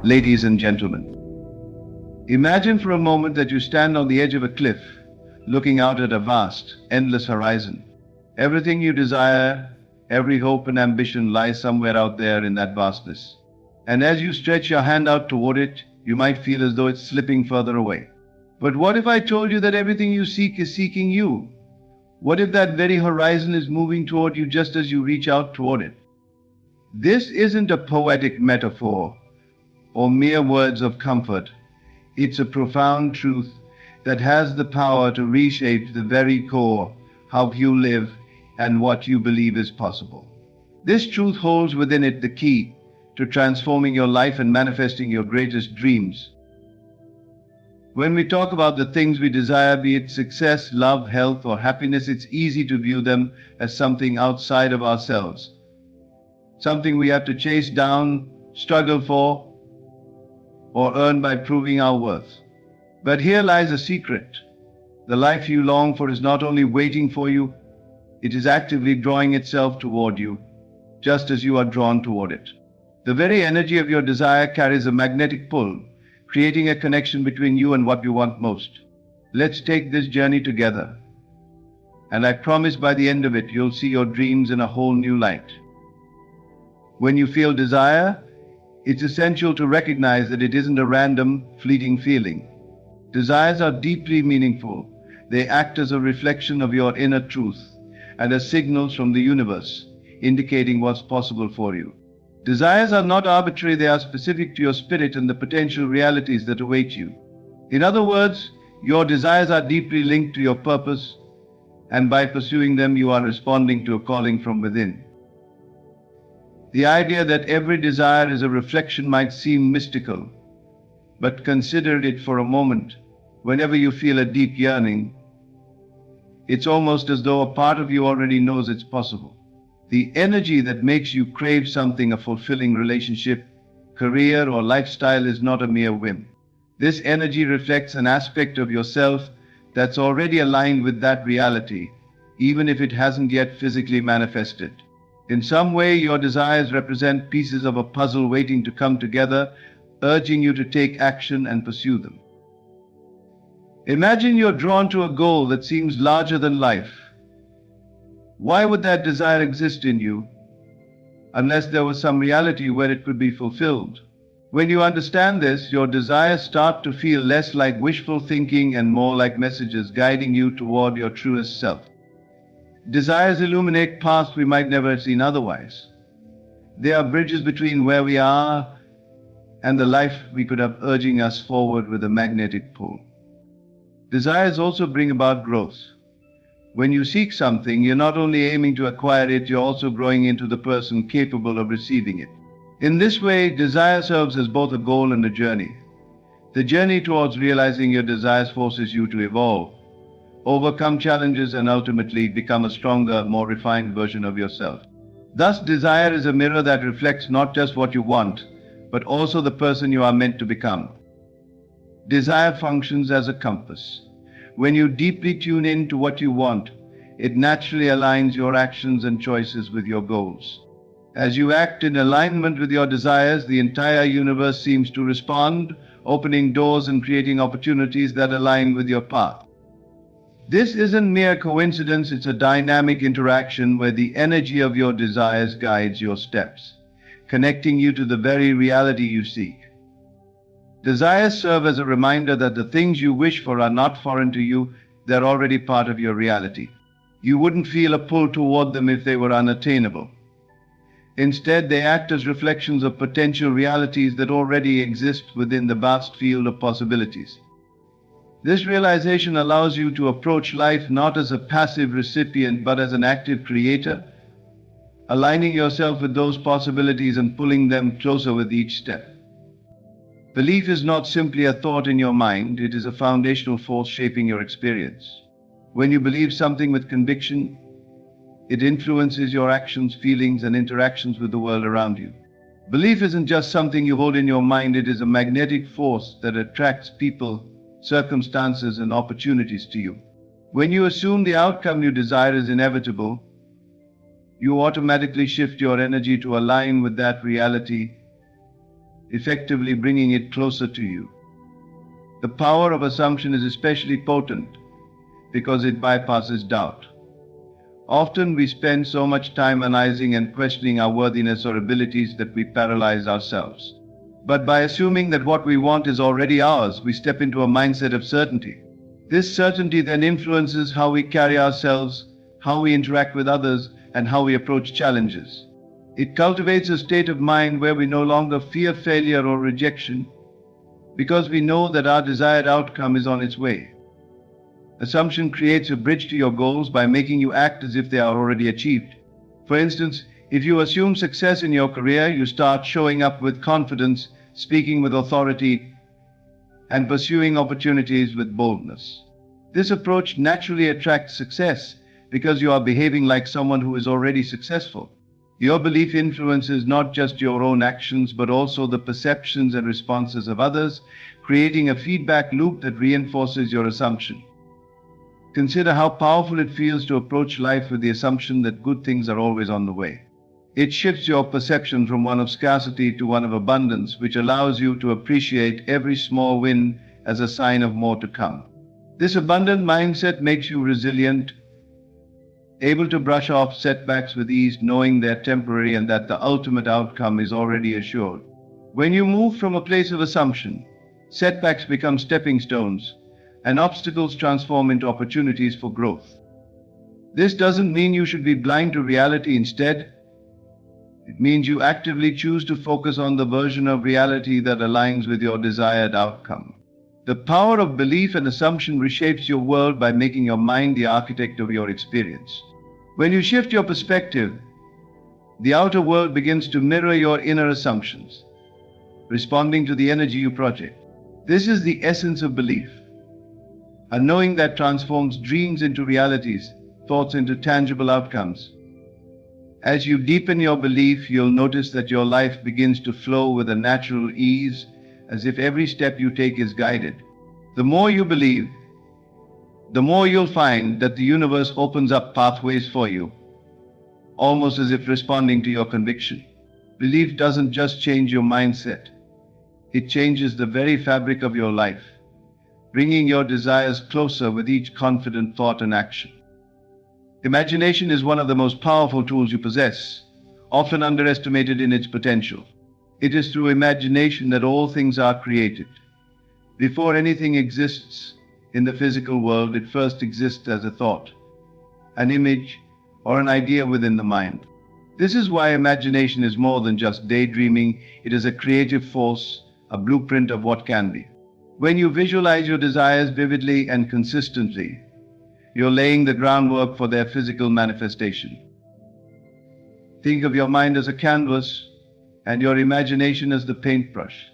Ladies and gentlemen, imagine for a moment that you stand on the edge of a cliff, looking out at a vast, endless horizon. Everything you desire, every hope and ambition lies somewhere out there in that vastness. And as you stretch your hand out toward it, you might feel as though it's slipping further away. But what if I told you that everything you seek is seeking you? What if that very horizon is moving toward you just as you reach out toward it? This isn't a poetic metaphor or mere words of comfort. It's a profound truth that has the power to reshape the very core how you live and what you believe is possible. This truth holds within it the key to transforming your life and manifesting your greatest dreams. When we talk about the things we desire, be it success, love, health, or happiness, it's easy to view them as something outside of ourselves, something we have to chase down, struggle for, or earn by proving our worth. But here lies a secret. The life you long for is not only waiting for you, it is actively drawing itself toward you, just as you are drawn toward it. The very energy of your desire carries a magnetic pull, creating a connection between you and what you want most. Let's take this journey together, and I promise by the end of it, you'll see your dreams in a whole new light. When you feel desire, it's essential to recognize that it isn't a random, fleeting feeling. Desires are deeply meaningful. They act as a reflection of your inner truth and as signals from the universe, indicating what's possible for you. Desires are not arbitrary, they are specific to your spirit and the potential realities that await you. In other words, your desires are deeply linked to your purpose, and by pursuing them, you are responding to a calling from within. The idea that every desire is a reflection might seem mystical, but consider it for a moment. Whenever you feel a deep yearning, it's almost as though a part of you already knows it's possible. The energy that makes you crave something, a fulfilling relationship, career, or lifestyle, is not a mere whim. This energy reflects an aspect of yourself that's already aligned with that reality, even if it hasn't yet physically manifested. In some way, your desires represent pieces of a puzzle waiting to come together, urging you to take action and pursue them. Imagine you're drawn to a goal that seems larger than life. Why would that desire exist in you unless there was some reality where it could be fulfilled? When you understand this, your desires start to feel less like wishful thinking and more like messages guiding you toward your truest self. Desires illuminate paths we might never have seen otherwise. They are bridges between where we are and the life we could have, urging us forward with a magnetic pull. Desires also bring about growth. When you seek something, you're not only aiming to acquire it, you're also growing into the person capable of receiving it. In this way, desire serves as both a goal and a journey. The journey towards realizing your desires forces you to evolve, overcome challenges, and ultimately become a stronger, more refined version of yourself. Thus, desire is a mirror that reflects not just what you want, but also the person you are meant to become. Desire functions as a compass. When you deeply tune in to what you want, it naturally aligns your actions and choices with your goals. As you act in alignment with your desires, the entire universe seems to respond, opening doors and creating opportunities that align with your path. This isn't mere coincidence, it's a dynamic interaction where the energy of your desires guides your steps, connecting you to the very reality you seek. Desires serve as a reminder that the things you wish for are not foreign to you, they're already part of your reality. You wouldn't feel a pull toward them if they were unattainable. Instead, they act as reflections of potential realities that already exist within the vast field of possibilities. This realization allows you to approach life not as a passive recipient but as an active creator, aligning yourself with those possibilities and pulling them closer with each step. Belief is not simply a thought in your mind, it is a foundational force shaping your experience. When you believe something with conviction, it influences your actions, feelings, and interactions with the world around you. Belief isn't just something you hold in your mind, it is a magnetic force that attracts people, circumstances, and opportunities to you. When you assume the outcome you desire is inevitable, you automatically shift your energy to align with that reality, effectively bringing it closer to you. The power of assumption is especially potent because it bypasses doubt. Often we spend so much time analyzing and questioning our worthiness or abilities that we paralyze ourselves. But by assuming that what we want is already ours, we step into a mindset of certainty. This certainty then influences how we carry ourselves, how we interact with others, and how we approach challenges. It cultivates a state of mind where we no longer fear failure or rejection, because we know that our desired outcome is on its way. Assumption creates a bridge to your goals by making you act as if they are already achieved. For instance, if you assume success in your career, you start showing up with confidence, speaking with authority, and pursuing opportunities with boldness. This approach naturally attracts success because you are behaving like someone who is already successful. Your belief influences not just your own actions, but also the perceptions and responses of others, creating a feedback loop that reinforces your assumption. Consider how powerful it feels to approach life with the assumption that good things are always on the way. It shifts your perception from one of scarcity to one of abundance, which allows you to appreciate every small win as a sign of more to come. This abundant mindset makes you resilient, able to brush off setbacks with ease, knowing they're temporary and that the ultimate outcome is already assured. When you move from a place of assumption, setbacks become stepping stones, and obstacles transform into opportunities for growth. This doesn't mean you should be blind to reality. Instead, it means you actively choose to focus on the version of reality that aligns with your desired outcome. The power of belief and assumption reshapes your world by making your mind the architect of your experience. When you shift your perspective, the outer world begins to mirror your inner assumptions, responding to the energy you project. This is the essence of belief, a knowing that transforms dreams into realities, thoughts into tangible outcomes. As you deepen your belief, you'll notice that your life begins to flow with a natural ease, as if every step you take is guided. The more you believe, the more you'll find that the universe opens up pathways for you, almost as if responding to your conviction. Belief doesn't just change your mindset, it changes the very fabric of your life, bringing your desires closer with each confident thought and action. Imagination is one of the most powerful tools you possess, often underestimated in its potential. It is through imagination that all things are created. Before anything exists in the physical world, it first exists as a thought, an image, or an idea within the mind. This is why imagination is more than just daydreaming. It is a creative force, a blueprint of what can be. When you visualize your desires vividly and consistently, you're laying the groundwork for their physical manifestation. Think of your mind as a canvas and your imagination as the paintbrush.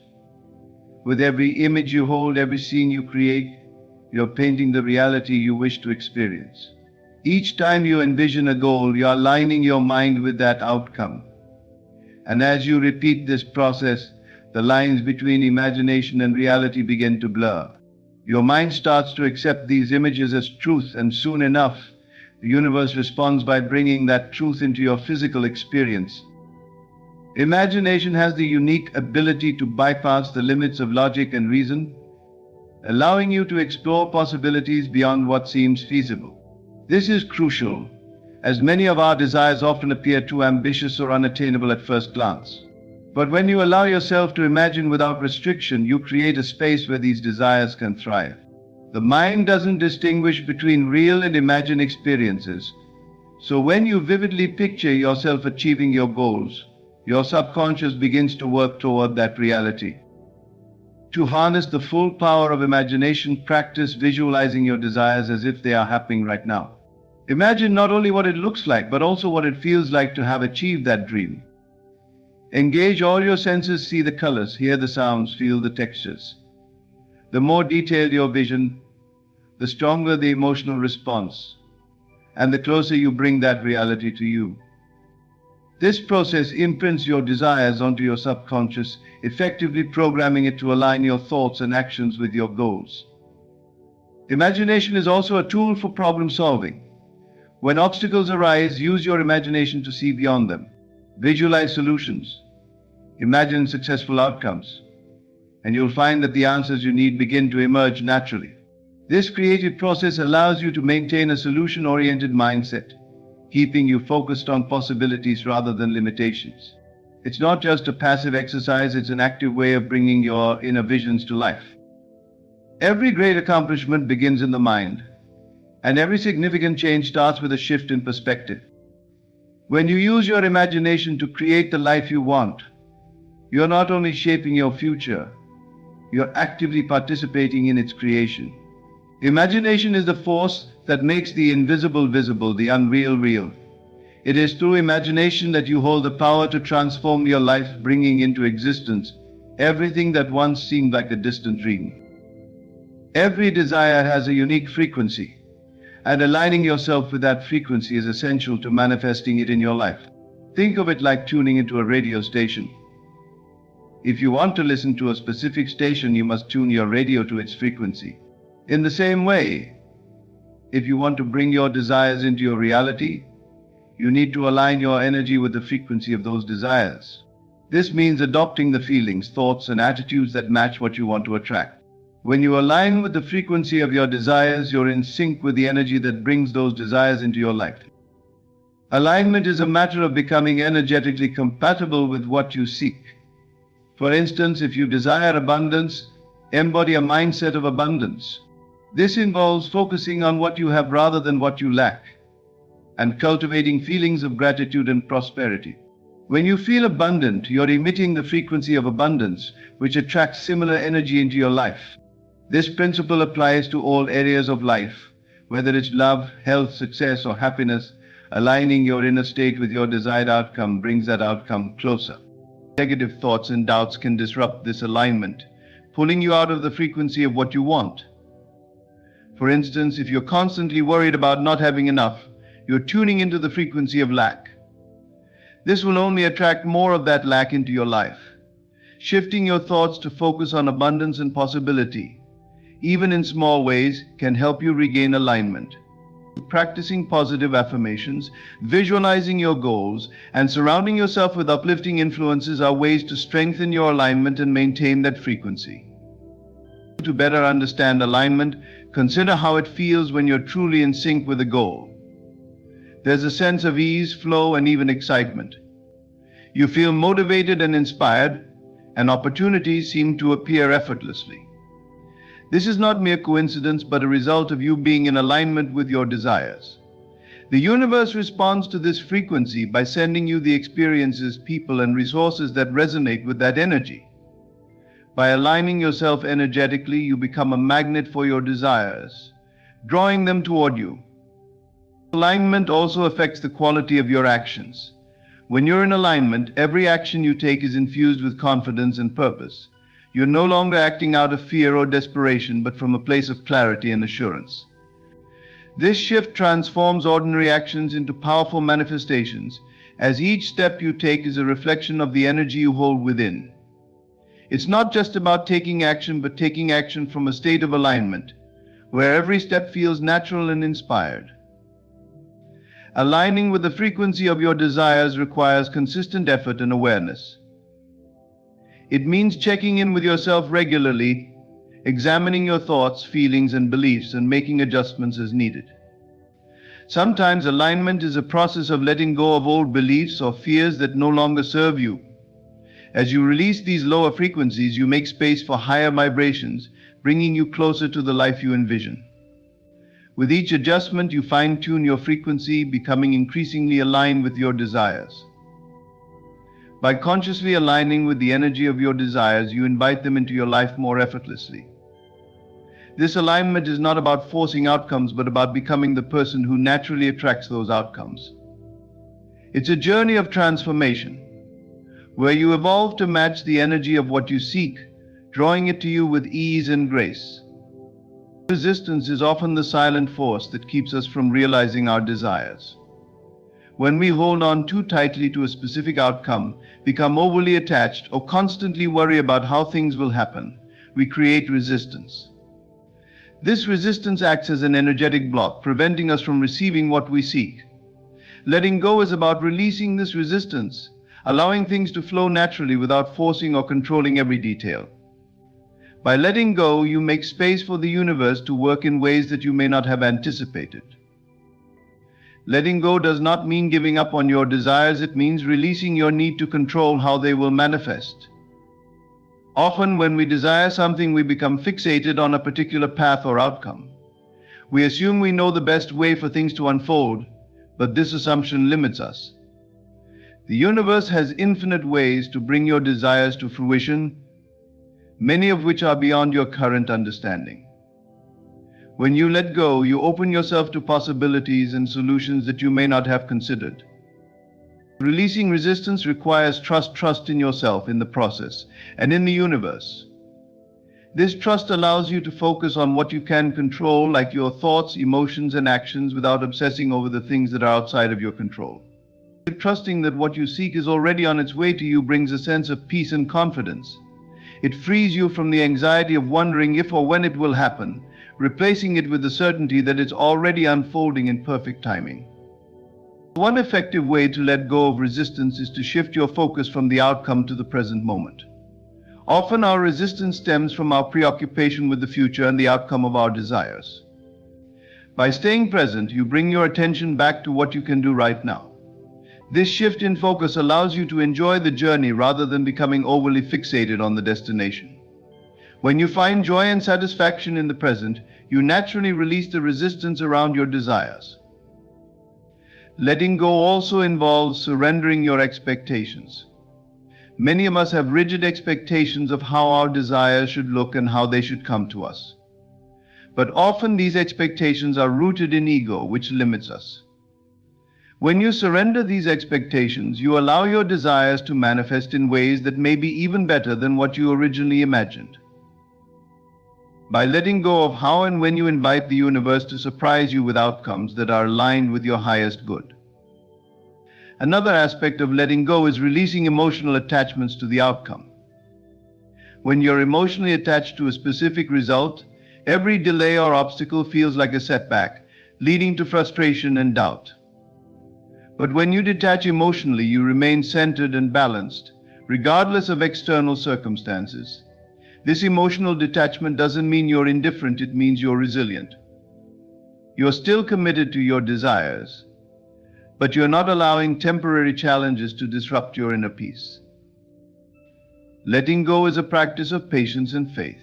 With every image you hold, every scene you create, you're painting the reality you wish to experience. Each time you envision a goal, you're aligning your mind with that outcome. And as you repeat this process, the lines between imagination and reality begin to blur. Your mind starts to accept these images as truth, and soon enough, the universe responds by bringing that truth into your physical experience. Imagination has the unique ability to bypass the limits of logic and reason, allowing you to explore possibilities beyond what seems feasible. This is crucial, as many of our desires often appear too ambitious or unattainable at first glance. But when you allow yourself to imagine without restriction, you create a space where these desires can thrive. The mind doesn't distinguish between real and imagined experiences. So when you vividly picture yourself achieving your goals, your subconscious begins to work toward that reality. To harness the full power of imagination, practice visualizing your desires as if they are happening right now. Imagine not only what it looks like, but also what it feels like to have achieved that dream. Engage all your senses, see the colors, hear the sounds, feel the textures. The more detailed your vision, the stronger the emotional response, and the closer you bring that reality to you. This process imprints your desires onto your subconscious, effectively programming it to align your thoughts and actions with your goals. Imagination is also a tool for problem solving. When obstacles arise, use your imagination to see beyond them. Visualize solutions, Imagine successful outcomes, and you'll find that the answers you need begin to emerge naturally. This creative process allows you to maintain a solution-oriented mindset, keeping you focused on possibilities rather than limitations. It's not just a passive exercise, it's an active way of bringing your inner visions to life. Every great accomplishment begins in the mind, and every significant change starts with a shift in perspective. When you use your imagination to create the life you want, you're not only shaping your future, you're actively participating in its creation. Imagination is the force that makes the invisible visible, the unreal real. It is through imagination that you hold the power to transform your life, bringing into existence everything that once seemed like a distant dream. Every desire has a unique frequency, and aligning yourself with that frequency is essential to manifesting it in your life. Think of it like tuning into a radio station. If you want to listen to a specific station, you must tune your radio to its frequency. In the same way, if you want to bring your desires into your reality, you need to align your energy with the frequency of those desires. This means adopting the feelings, thoughts, and attitudes that match what you want to attract. When you align with the frequency of your desires, you're in sync with the energy that brings those desires into your life. Alignment is a matter of becoming energetically compatible with what you seek. For instance, if you desire abundance, embody a mindset of abundance. This involves focusing on what you have rather than what you lack, and cultivating feelings of gratitude and prosperity. When you feel abundant, you're emitting the frequency of abundance, which attracts similar energy into your life. This principle applies to all areas of life, whether it's love, health, success, or happiness. Aligning your inner state with your desired outcome brings that outcome closer. Negative thoughts and doubts can disrupt this alignment, pulling you out of the frequency of what you want. For instance, if you're constantly worried about not having enough, you're tuning into the frequency of lack. This will only attract more of that lack into your life. Shifting your thoughts to focus on abundance and possibility, even in small ways, can help you regain alignment. Practicing positive affirmations, visualizing your goals, and surrounding yourself with uplifting influences are ways to strengthen your alignment and maintain that frequency. To better understand alignment, consider how it feels when you're truly in sync with a goal. There's a sense of ease, flow, and even excitement. You feel motivated and inspired, and opportunities seem to appear effortlessly. This is not mere coincidence, but a result of you being in alignment with your desires. The universe responds to this frequency by sending you the experiences, people, and resources that resonate with that energy. By aligning yourself energetically, you become a magnet for your desires, drawing them toward you. Alignment also affects the quality of your actions. When you're in alignment, every action you take is infused with confidence and purpose. You're no longer acting out of fear or desperation, but from a place of clarity and assurance. This shift transforms ordinary actions into powerful manifestations, as each step you take is a reflection of the energy you hold within. It's not just about taking action, but taking action from a state of alignment, where every step feels natural and inspired. Aligning with the frequency of your desires requires consistent effort and awareness. It means checking in with yourself regularly, examining your thoughts, feelings, and beliefs, and making adjustments as needed. Sometimes alignment is a process of letting go of old beliefs or fears that no longer serve you. As you release these lower frequencies, you make space for higher vibrations, bringing you closer to the life you envision. With each adjustment, you fine-tune your frequency, becoming increasingly aligned with your desires. By consciously aligning with the energy of your desires, you invite them into your life more effortlessly. This alignment is not about forcing outcomes, but about becoming the person who naturally attracts those outcomes. It's a journey of transformation, where you evolve to match the energy of what you seek, drawing it to you with ease and grace. Resistance is often the silent force that keeps us from realizing our desires. When we hold on too tightly to a specific outcome, become overly attached, or constantly worry about how things will happen, we create resistance. This resistance acts as an energetic block, preventing us from receiving what we seek. Letting go is about releasing this resistance, allowing things to flow naturally without forcing or controlling every detail. By letting go, you make space for the universe to work in ways that you may not have anticipated. Letting go does not mean giving up on your desires, it means releasing your need to control how they will manifest. Often, when we desire something, we become fixated on a particular path or outcome. We assume we know the best way for things to unfold, but this assumption limits us. The universe has infinite ways to bring your desires to fruition, many of which are beyond your current understanding. When you let go, you open yourself to possibilities and solutions that you may not have considered. Releasing resistance requires trust in yourself, in the process, and in the universe. This trust allows you to focus on what you can control, like your thoughts, emotions, and actions, without obsessing over the things that are outside of your control. Trusting that what you seek is already on its way to you brings a sense of peace and confidence. It frees you from the anxiety of wondering if or when it will happen, replacing it with the certainty that it's already unfolding in perfect timing. One effective way to let go of resistance is to shift your focus from the outcome to the present moment. Often our resistance stems from our preoccupation with the future and the outcome of our desires. By staying present, you bring your attention back to what you can do right now. This shift in focus allows you to enjoy the journey rather than becoming overly fixated on the destination. When you find joy and satisfaction in the present, you naturally release the resistance around your desires. Letting go also involves surrendering your expectations. Many of us have rigid expectations of how our desires should look and how they should come to us. But often these expectations are rooted in ego, which limits us. When you surrender these expectations, you allow your desires to manifest in ways that may be even better than what you originally imagined. By letting go of how and when, you invite the universe to surprise you with outcomes that are aligned with your highest good. Another aspect of letting go is releasing emotional attachments to the outcome. When you're emotionally attached to a specific result, every delay or obstacle feels like a setback, leading to frustration and doubt. But when you detach emotionally, you remain centered and balanced, regardless of external circumstances. This emotional detachment doesn't mean you're indifferent, it means you're resilient. You're still committed to your desires, but you're not allowing temporary challenges to disrupt your inner peace. Letting go is a practice of patience and faith.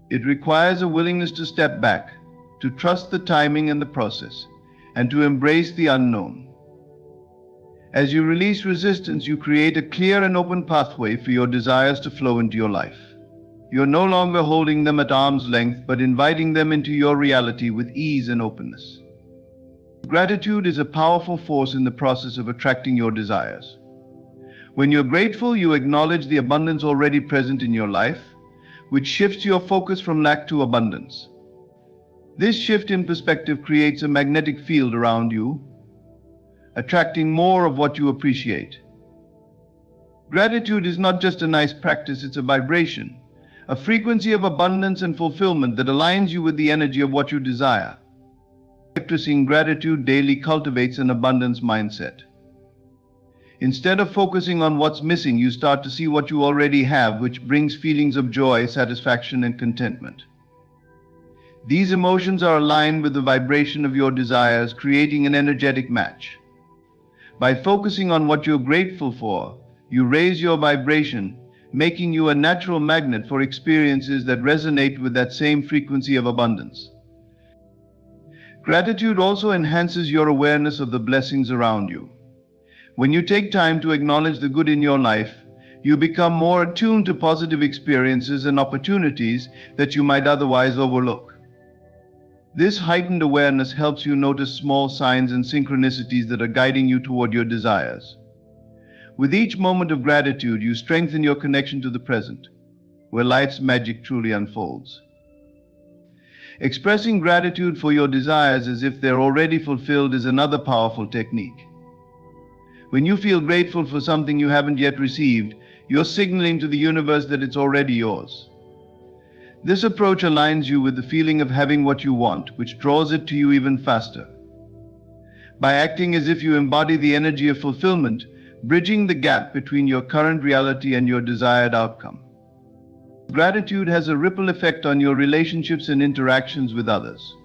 It requires a willingness to step back, to trust the timing and the process, and to embrace the unknown. As you release resistance, you create a clear and open pathway for your desires to flow into your life. You're no longer holding them at arm's length, but inviting them into your reality with ease and openness. Gratitude is a powerful force in the process of attracting your desires. When you're grateful, you acknowledge the abundance already present in your life, which shifts your focus from lack to abundance. This shift in perspective creates a magnetic field around you, attracting more of what you appreciate. Gratitude is not just a nice practice, it's a vibration, a frequency of abundance and fulfillment that aligns you with the energy of what you desire. Practicing gratitude daily cultivates an abundance mindset. Instead of focusing on what's missing, you start to see what you already have, which brings feelings of joy, satisfaction, and contentment. These emotions are aligned with the vibration of your desires, creating an energetic match. By focusing on what you're grateful for, you raise your vibration, making you a natural magnet for experiences that resonate with that same frequency of abundance. Gratitude also enhances your awareness of the blessings around you. When you take time to acknowledge the good in your life, you become more attuned to positive experiences and opportunities that you might otherwise overlook. This heightened awareness helps you notice small signs and synchronicities that are guiding you toward your desires. With each moment of gratitude, you strengthen your connection to the present, where life's magic truly unfolds. Expressing gratitude for your desires as if they're already fulfilled is another powerful technique. When you feel grateful for something you haven't yet received, you're signaling to the universe that it's already yours. This approach aligns you with the feeling of having what you want, which draws it to you even faster. By acting as if you embody the energy of fulfillment, bridging the gap between your current reality and your desired outcome. Gratitude has a ripple effect on your relationships and interactions with others.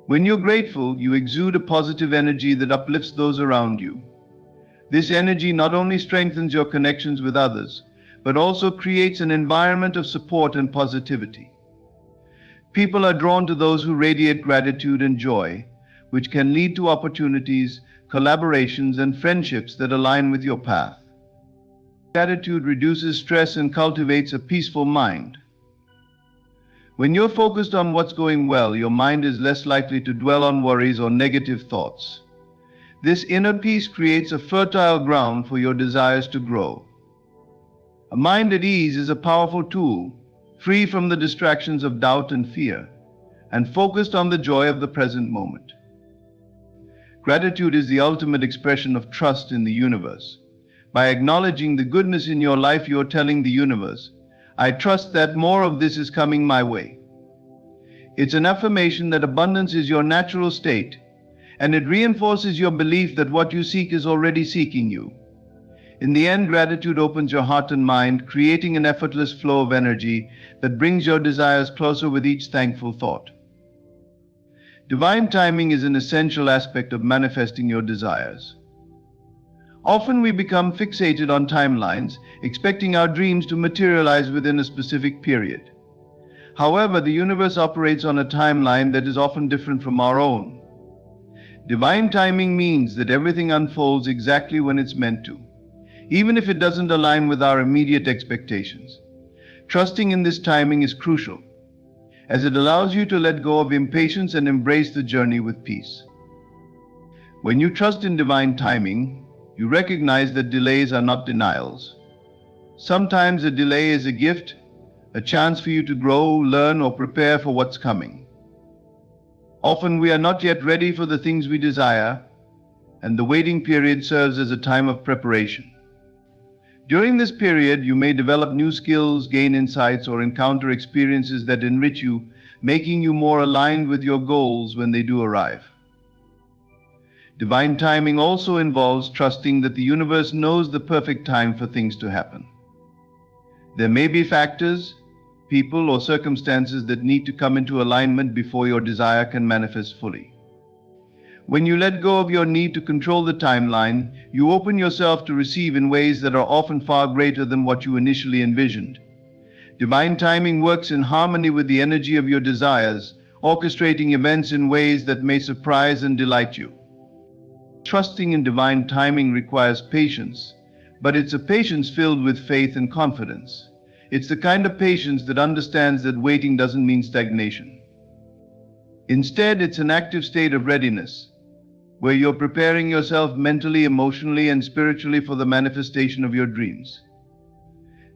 When you're grateful, you exude a positive energy that uplifts those around you. This energy not only strengthens your connections with others, but also creates an environment of support and positivity. People are drawn to those who radiate gratitude and joy, which can lead to opportunities, collaborations, and friendships that align with your path. Gratitude reduces stress and cultivates a peaceful mind. When you're focused on what's going well, your mind is less likely to dwell on worries or negative thoughts. This inner peace creates a fertile ground for your desires to grow. A mind at ease is a powerful tool, free from the distractions of doubt and fear, and focused on the joy of the present moment. Gratitude is the ultimate expression of trust in the universe. By acknowledging the goodness in your life, you're telling the universe, I trust that more of this is coming my way. It's an affirmation that abundance is your natural state, and it reinforces your belief that what you seek is already seeking you. In the end, gratitude opens your heart and mind, creating an effortless flow of energy that brings your desires closer with each thankful thought. Divine timing is an essential aspect of manifesting your desires. Often we become fixated on timelines, expecting our dreams to materialize within a specific period. However, the universe operates on a timeline that is often different from our own. Divine timing means that everything unfolds exactly when it's meant to, even if it doesn't align with our immediate expectations. Trusting in this timing is crucial, as it allows you to let go of impatience and embrace the journey with peace. When you trust in divine timing, you recognize that delays are not denials. Sometimes a delay is a gift, a chance for you to grow, learn, or prepare for what's coming. Often we are not yet ready for the things we desire, and the waiting period serves as a time of preparation. During this period, you may develop new skills, gain insights, or encounter experiences that enrich you, making you more aligned with your goals when they do arrive. Divine timing also involves trusting that the universe knows the perfect time for things to happen. There may be factors, people, or circumstances that need to come into alignment before your desire can manifest fully. When you let go of your need to control the timeline, you open yourself to receive in ways that are often far greater than what you initially envisioned. Divine timing works in harmony with the energy of your desires, orchestrating events in ways that may surprise and delight you. Trusting in divine timing requires patience, but it's a patience filled with faith and confidence. It's the kind of patience that understands that waiting doesn't mean stagnation. Instead, it's an active state of readiness, where you're preparing yourself mentally, emotionally, and spiritually for the manifestation of your dreams.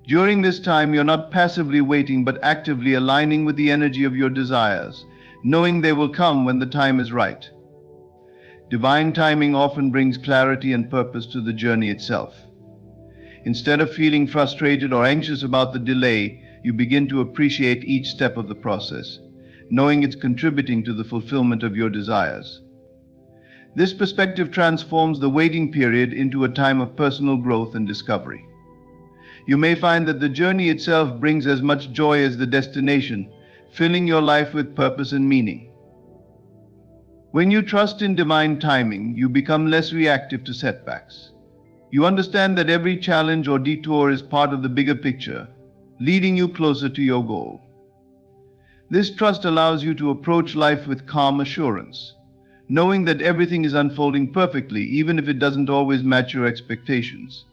During this time, you're not passively waiting, but actively aligning with the energy of your desires, knowing they will come when the time is right. Divine timing often brings clarity and purpose to the journey itself. Instead of feeling frustrated or anxious about the delay, you begin to appreciate each step of the process, knowing it's contributing to the fulfillment of your desires. This perspective transforms the waiting period into a time of personal growth and discovery. You may find that the journey itself brings as much joy as the destination, filling your life with purpose and meaning. When you trust in divine timing, you become less reactive to setbacks. You understand that every challenge or detour is part of the bigger picture, leading you closer to your goal. This trust allows you to approach life with calm assurance, knowing that everything is unfolding perfectly, even if it doesn't always match your expectations.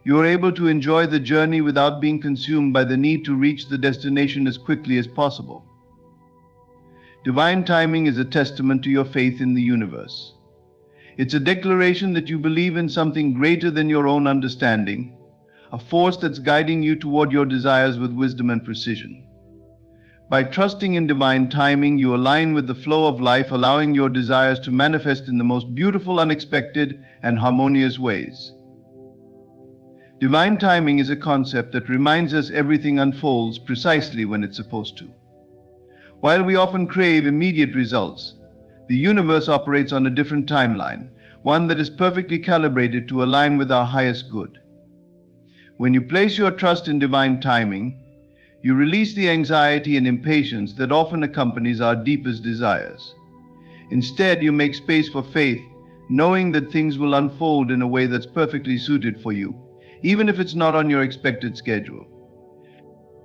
You are able to enjoy the journey without being consumed by the need to reach the destination as quickly as possible. Divine timing is a testament to your faith in the universe. It's a declaration that you believe in something greater than your own understanding, a force that's guiding you toward your desires with wisdom and precision. By trusting in divine timing, you align with the flow of life, allowing your desires to manifest in the most beautiful, unexpected, and harmonious ways. Divine timing is a concept that reminds us everything unfolds precisely when it's supposed to. While we often crave immediate results, the universe operates on a different timeline, one that is perfectly calibrated to align with our highest good. When you place your trust in divine timing, you release the anxiety and impatience that often accompanies our deepest desires. Instead, you make space for faith, knowing that things will unfold in a way that's perfectly suited for you, even if it's not on your expected schedule.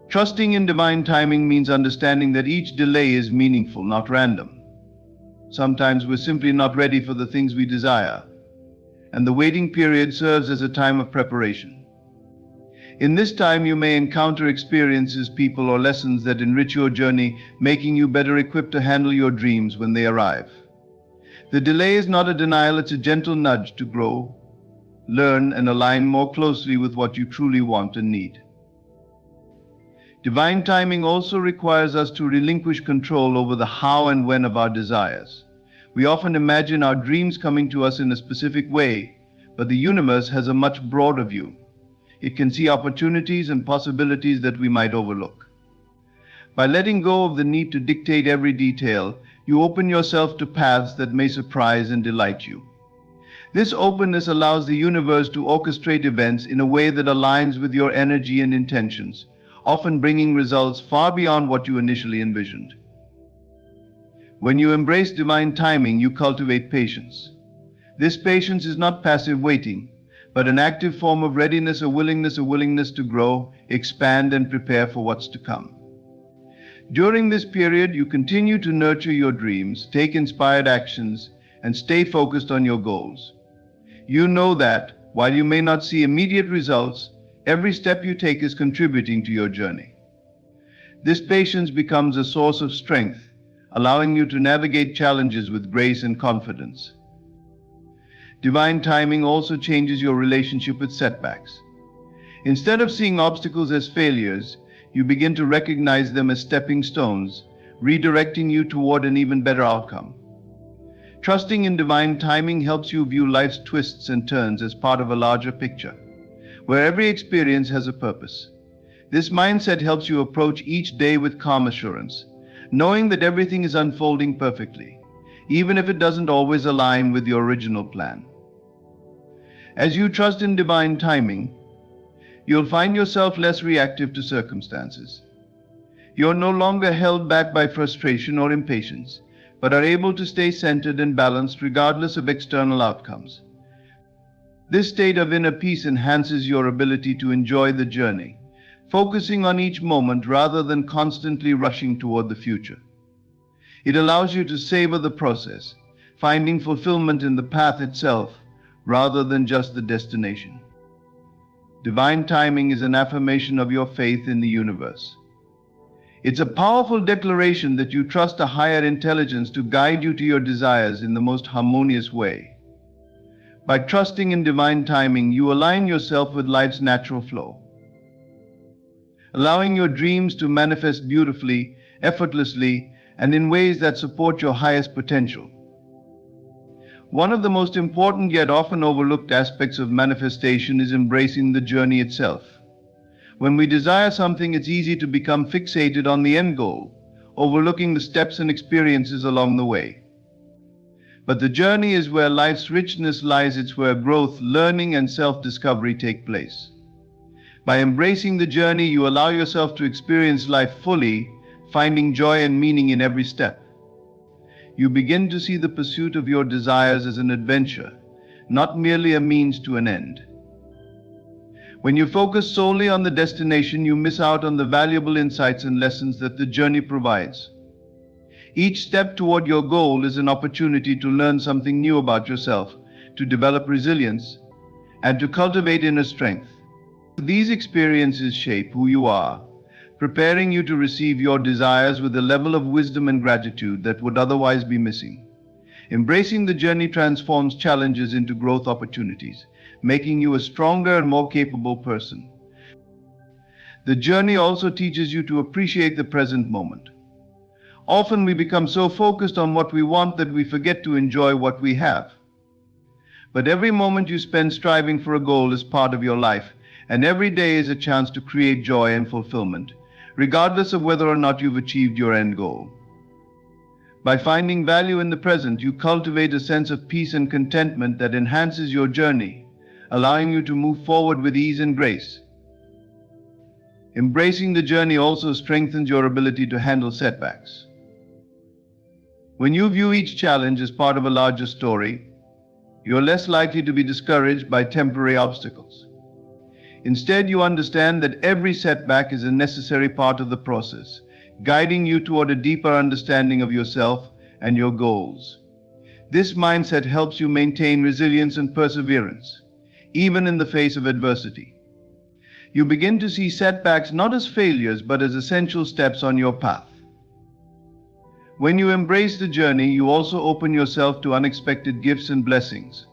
Trusting in divine timing means understanding that each delay is meaningful, not random. Sometimes we're simply not ready for the things we desire, and the waiting period serves as a time of preparation. In this time, you may encounter experiences, people, or lessons that enrich your journey, making you better equipped to handle your dreams when they arrive. The delay is not a denial, it's a gentle nudge to grow, learn, and align more closely with what you truly want and need. Divine timing also requires us to relinquish control over the how and when of our desires. We often imagine our dreams coming to us in a specific way, but the universe has a much broader view. It can see opportunities and possibilities that we might overlook. By letting go of the need to dictate every detail, you open yourself to paths that may surprise and delight you. This openness allows the universe to orchestrate events in a way that aligns with your energy and intentions, often bringing results far beyond what you initially envisioned. When you embrace divine timing, you cultivate patience. This patience is not passive waiting, but an active form of readiness, a willingness to grow, expand, and prepare for what's to come. During this period, you continue to nurture your dreams, take inspired actions, and stay focused on your goals. You know that, while you may not see immediate results, every step you take is contributing to your journey. This patience becomes a source of strength, allowing you to navigate challenges with grace and confidence. Divine timing also changes your relationship with setbacks. Instead of seeing obstacles as failures, you begin to recognize them as stepping stones, redirecting you toward an even better outcome. Trusting in divine timing helps you view life's twists and turns as part of a larger picture, where every experience has a purpose. This mindset helps you approach each day with calm assurance, knowing that everything is unfolding perfectly, even if it doesn't always align with your original plan. As you trust in divine timing, you'll find yourself less reactive to circumstances. You're no longer held back by frustration or impatience, but are able to stay centered and balanced regardless of external outcomes. This state of inner peace enhances your ability to enjoy the journey, focusing on each moment rather than constantly rushing toward the future. It allows you to savor the process, finding fulfillment in the path itself rather than just the destination. Divine timing is an affirmation of your faith in the universe. It's a powerful declaration that you trust a higher intelligence to guide you to your desires in the most harmonious way. By trusting in divine timing, you align yourself with life's natural flow, allowing your dreams to manifest beautifully, effortlessly, and in ways that support your highest potential. One of the most important yet often overlooked aspects of manifestation is embracing the journey itself. When we desire something, it's easy to become fixated on the end goal, overlooking the steps and experiences along the way. But the journey is where life's richness lies. It's where growth, learning, and self-discovery take place. By embracing the journey, you allow yourself to experience life fully, finding joy and meaning in every step. You begin to see the pursuit of your desires as an adventure, not merely a means to an end. When you focus solely on the destination, you miss out on the valuable insights and lessons that the journey provides. Each step toward your goal is an opportunity to learn something new about yourself, to develop resilience, and to cultivate inner strength. These experiences shape who you are, preparing you to receive your desires with a level of wisdom and gratitude that would otherwise be missing. Embracing the journey transforms challenges into growth opportunities, making you a stronger and more capable person. The journey also teaches you to appreciate the present moment. Often we become so focused on what we want that we forget to enjoy what we have. But every moment you spend striving for a goal is part of your life, and every day is a chance to create joy and fulfillment, regardless of whether or not you've achieved your end goal. By finding value in the present, you cultivate a sense of peace and contentment that enhances your journey, allowing you to move forward with ease and grace. Embracing the journey also strengthens your ability to handle setbacks. When you view each challenge as part of a larger story, you're less likely to be discouraged by temporary obstacles. Instead, you understand that every setback is a necessary part of the process, guiding you toward a deeper understanding of yourself and your goals. This mindset helps you maintain resilience and perseverance, even in the face of adversity. You begin to see setbacks not as failures, but as essential steps on your path. When you embrace the journey, you also open yourself to unexpected gifts and blessings.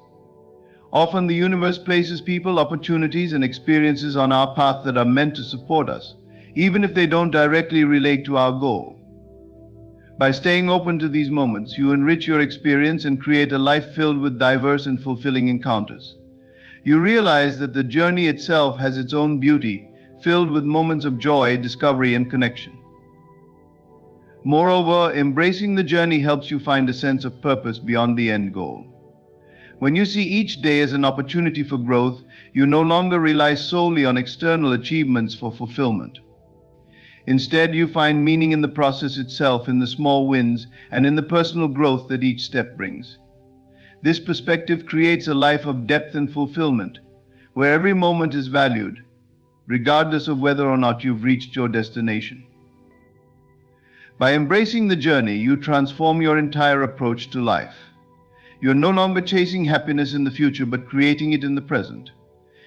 Often the universe places people, opportunities, and experiences on our path that are meant to support us, even if they don't directly relate to our goal. By staying open to these moments, you enrich your experience and create a life filled with diverse and fulfilling encounters. You realize that the journey itself has its own beauty, filled with moments of joy, discovery, and connection. Moreover, embracing the journey helps you find a sense of purpose beyond the end goal. When you see each day as an opportunity for growth, you no longer rely solely on external achievements for fulfillment. Instead, you find meaning in the process itself, in the small wins, and in the personal growth that each step brings. This perspective creates a life of depth and fulfillment, where every moment is valued, regardless of whether or not you've reached your destination. By embracing the journey, you transform your entire approach to life. You're no longer chasing happiness in the future, but creating it in the present.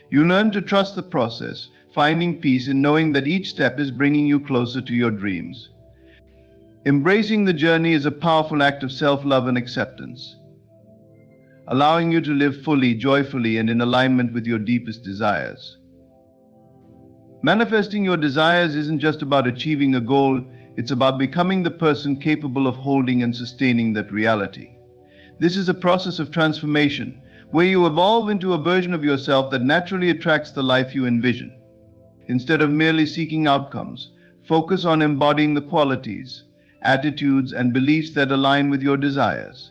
You learn to trust the process, finding peace in knowing that each step is bringing you closer to your dreams. Embracing the journey is a powerful act of self-love and acceptance, allowing you to live fully, joyfully, and in alignment with your deepest desires. Manifesting your desires isn't just about achieving a goal, it's about becoming the person capable of holding and sustaining that reality. This is a process of transformation, where you evolve into a version of yourself that naturally attracts the life you envision. Instead of merely seeking outcomes, focus on embodying the qualities, attitudes, and beliefs that align with your desires.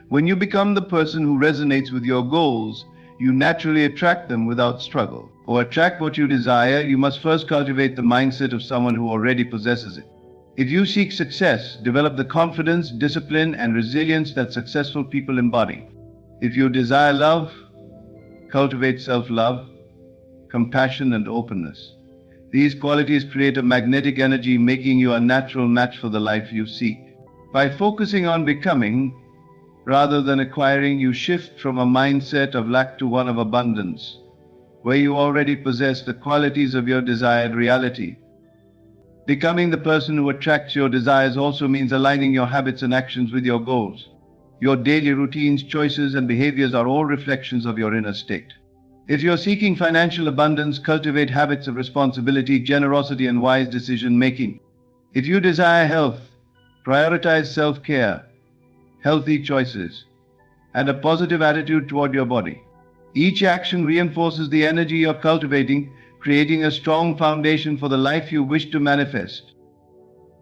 When you become the person who resonates with your goals, you naturally attract them without struggle. To attract what you desire, you must first cultivate the mindset of someone who already possesses it. If you seek success, develop the confidence, discipline, and resilience that successful people embody. If you desire love, cultivate self-love, compassion, and openness. These qualities create a magnetic energy, making you a natural match for the life you seek. By focusing on becoming, rather than acquiring, you shift from a mindset of lack to one of abundance, where you already possess the qualities of your desired reality. Becoming the person who attracts your desires also means aligning your habits and actions with your goals. Your daily routines, choices, and behaviors are all reflections of your inner state. If you're seeking financial abundance, cultivate habits of responsibility, generosity, and wise decision-making. If you desire health, prioritize self-care, healthy choices, and a positive attitude toward your body. Each action reinforces the energy you're cultivating, creating a strong foundation for the life you wish to manifest.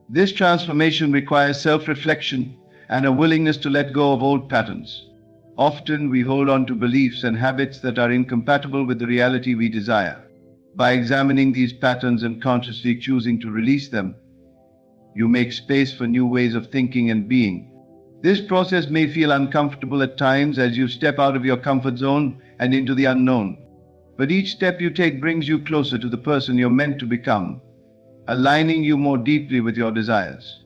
This transformation requires self-reflection and a willingness to let go of old patterns. Often we hold on to beliefs and habits that are incompatible with the reality we desire. By examining these patterns and consciously choosing to release them, you make space for new ways of thinking and being. This process may feel uncomfortable at times as you step out of your comfort zone and into the unknown. But each step you take brings you closer to the person you're meant to become, aligning you more deeply with your desires.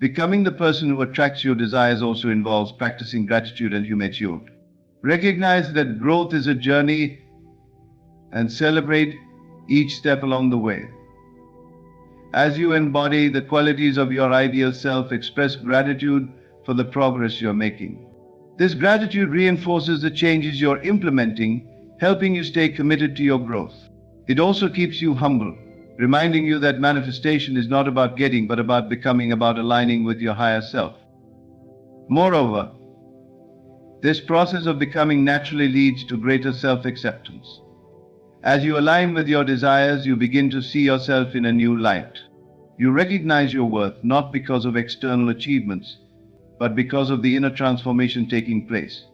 Becoming the person who attracts your desires also involves practicing gratitude and humility. Recognize that growth is a journey and celebrate each step along the way. As you embody the qualities of your ideal self, express gratitude for the progress you're making. This gratitude reinforces the changes you're implementing, helping you stay committed to your growth. It also keeps you humble, reminding you that manifestation is not about getting, but about becoming, about aligning with your higher self. Moreover, this process of becoming naturally leads to greater self-acceptance. As you align with your desires, you begin to see yourself in a new light. You recognize your worth not because of external achievements, but because of the inner transformation taking place.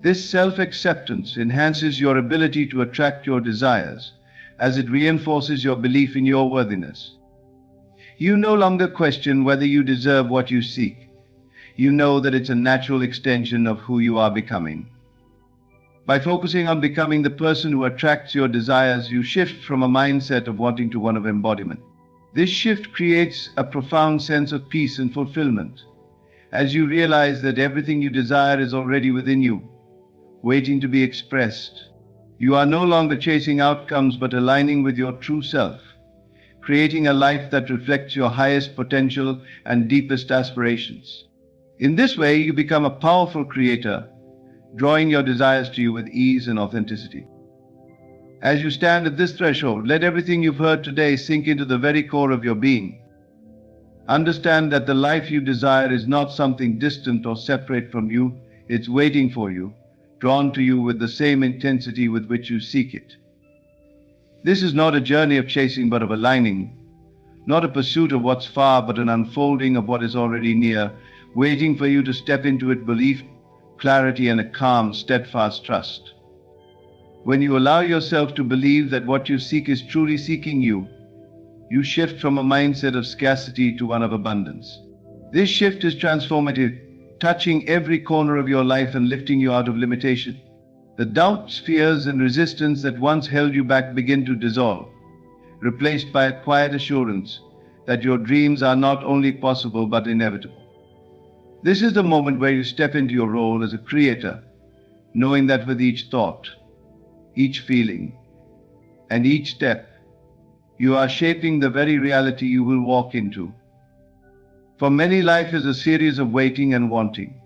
This self-acceptance enhances your ability to attract your desires, as it reinforces your belief in your worthiness. You no longer question whether you deserve what you seek. You know that it's a natural extension of who you are becoming. By focusing on becoming the person who attracts your desires, you shift from a mindset of wanting to one of embodiment. This shift creates a profound sense of peace and fulfillment, as you realize that everything you desire is already within you, waiting to be expressed. You are no longer chasing outcomes but aligning with your true self, creating a life that reflects your highest potential and deepest aspirations. In this way, you become a powerful creator, drawing your desires to you with ease and authenticity. As you stand at this threshold, let everything you've heard today sink into the very core of your being. Understand that the life you desire is not something distant or separate from you. It's waiting for you, drawn to you with the same intensity with which you seek it. This is not a journey of chasing but of aligning, not a pursuit of what's far but an unfolding of what is already near, waiting for you to step into it, belief, clarity, and a calm, steadfast trust. When you allow yourself to believe that what you seek is truly seeking you, you shift from a mindset of scarcity to one of abundance. This shift is transformative, touching every corner of your life and lifting you out of limitation. The doubts, fears, and resistance that once held you back begin to dissolve, replaced by a quiet assurance that your dreams are not only possible but inevitable. This is the moment where you step into your role as a creator, knowing that with each thought, each feeling, and each step, you are shaping the very reality you will walk into. For many, life is a series of waiting and wanting.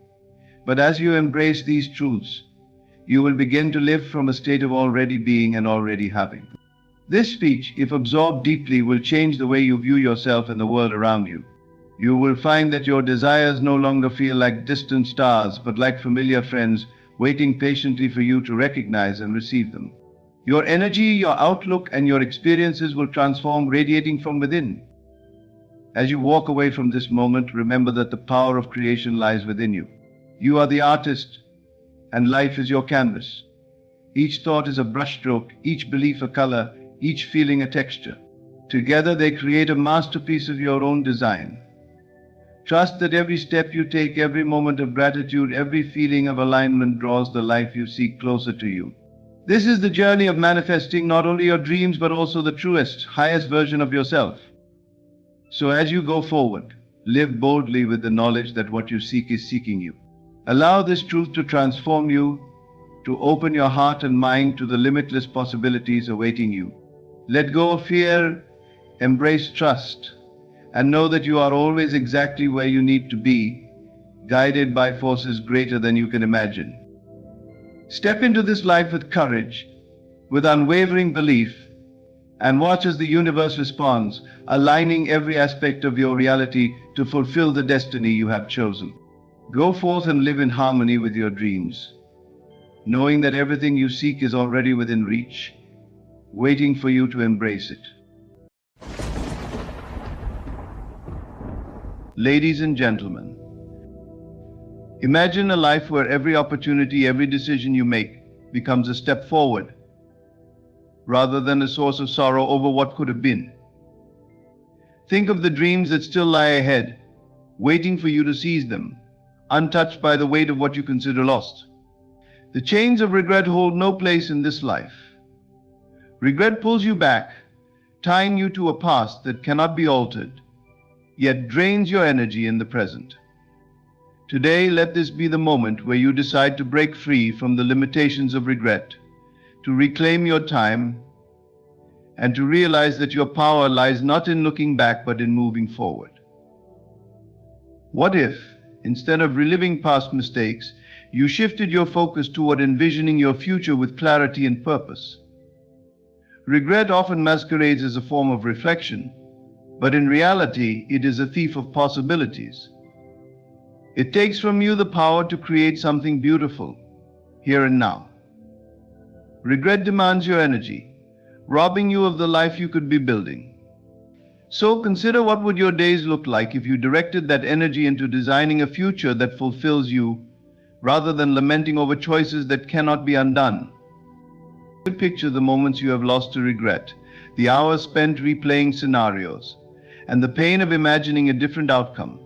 But as you embrace these truths, you will begin to live from a state of already being and already having. This speech, if absorbed deeply, will change the way you view yourself and the world around you. You will find that your desires no longer feel like distant stars, but like familiar friends waiting patiently for you to recognize and receive them. Your energy, your outlook, and your experiences will transform, radiating from within. As you walk away from this moment, remember that the power of creation lies within you. You are the artist, and life is your canvas. Each thought is a brushstroke, each belief a color, each feeling a texture. Together they create a masterpiece of your own design. Trust that every step you take, every moment of gratitude, every feeling of alignment draws the life you seek closer to you. This is the journey of manifesting not only your dreams but also the truest, highest version of yourself. So as you go forward, live boldly with the knowledge that what you seek is seeking you. Allow this truth to transform you, to open your heart and mind to the limitless possibilities awaiting you. Let go of fear, embrace trust, and know that you are always exactly where you need to be, guided by forces greater than you can imagine. Step into this life with courage, with unwavering belief, and watch as the universe responds, aligning every aspect of your reality to fulfill the destiny you have chosen. Go forth and live in harmony with your dreams, knowing that everything you seek is already within reach, waiting for you to embrace it. Ladies and gentlemen, imagine a life where every opportunity, every decision you make becomes a step forward, rather than a source of sorrow over what could have been. Think of the dreams that still lie ahead, waiting for you to seize them, untouched by the weight of what you consider lost. The chains of regret hold no place in this life. Regret pulls you back, tying you to a past that cannot be altered, yet drains your energy in the present. Today, let this be the moment where you decide to break free from the limitations of regret, to reclaim your time, and to realize that your power lies not in looking back but in moving forward. What if, instead of reliving past mistakes, you shifted your focus toward envisioning your future with clarity and purpose? Regret often masquerades as a form of reflection, but in reality, it is a thief of possibilities. It takes from you the power to create something beautiful, here and now. Regret demands your energy, robbing you of the life you could be building. So consider, what would your days look like if you directed that energy into designing a future that fulfills you, rather than lamenting over choices that cannot be undone? Picture the moments you have lost to regret, the hours spent replaying scenarios, and the pain of imagining a different outcome.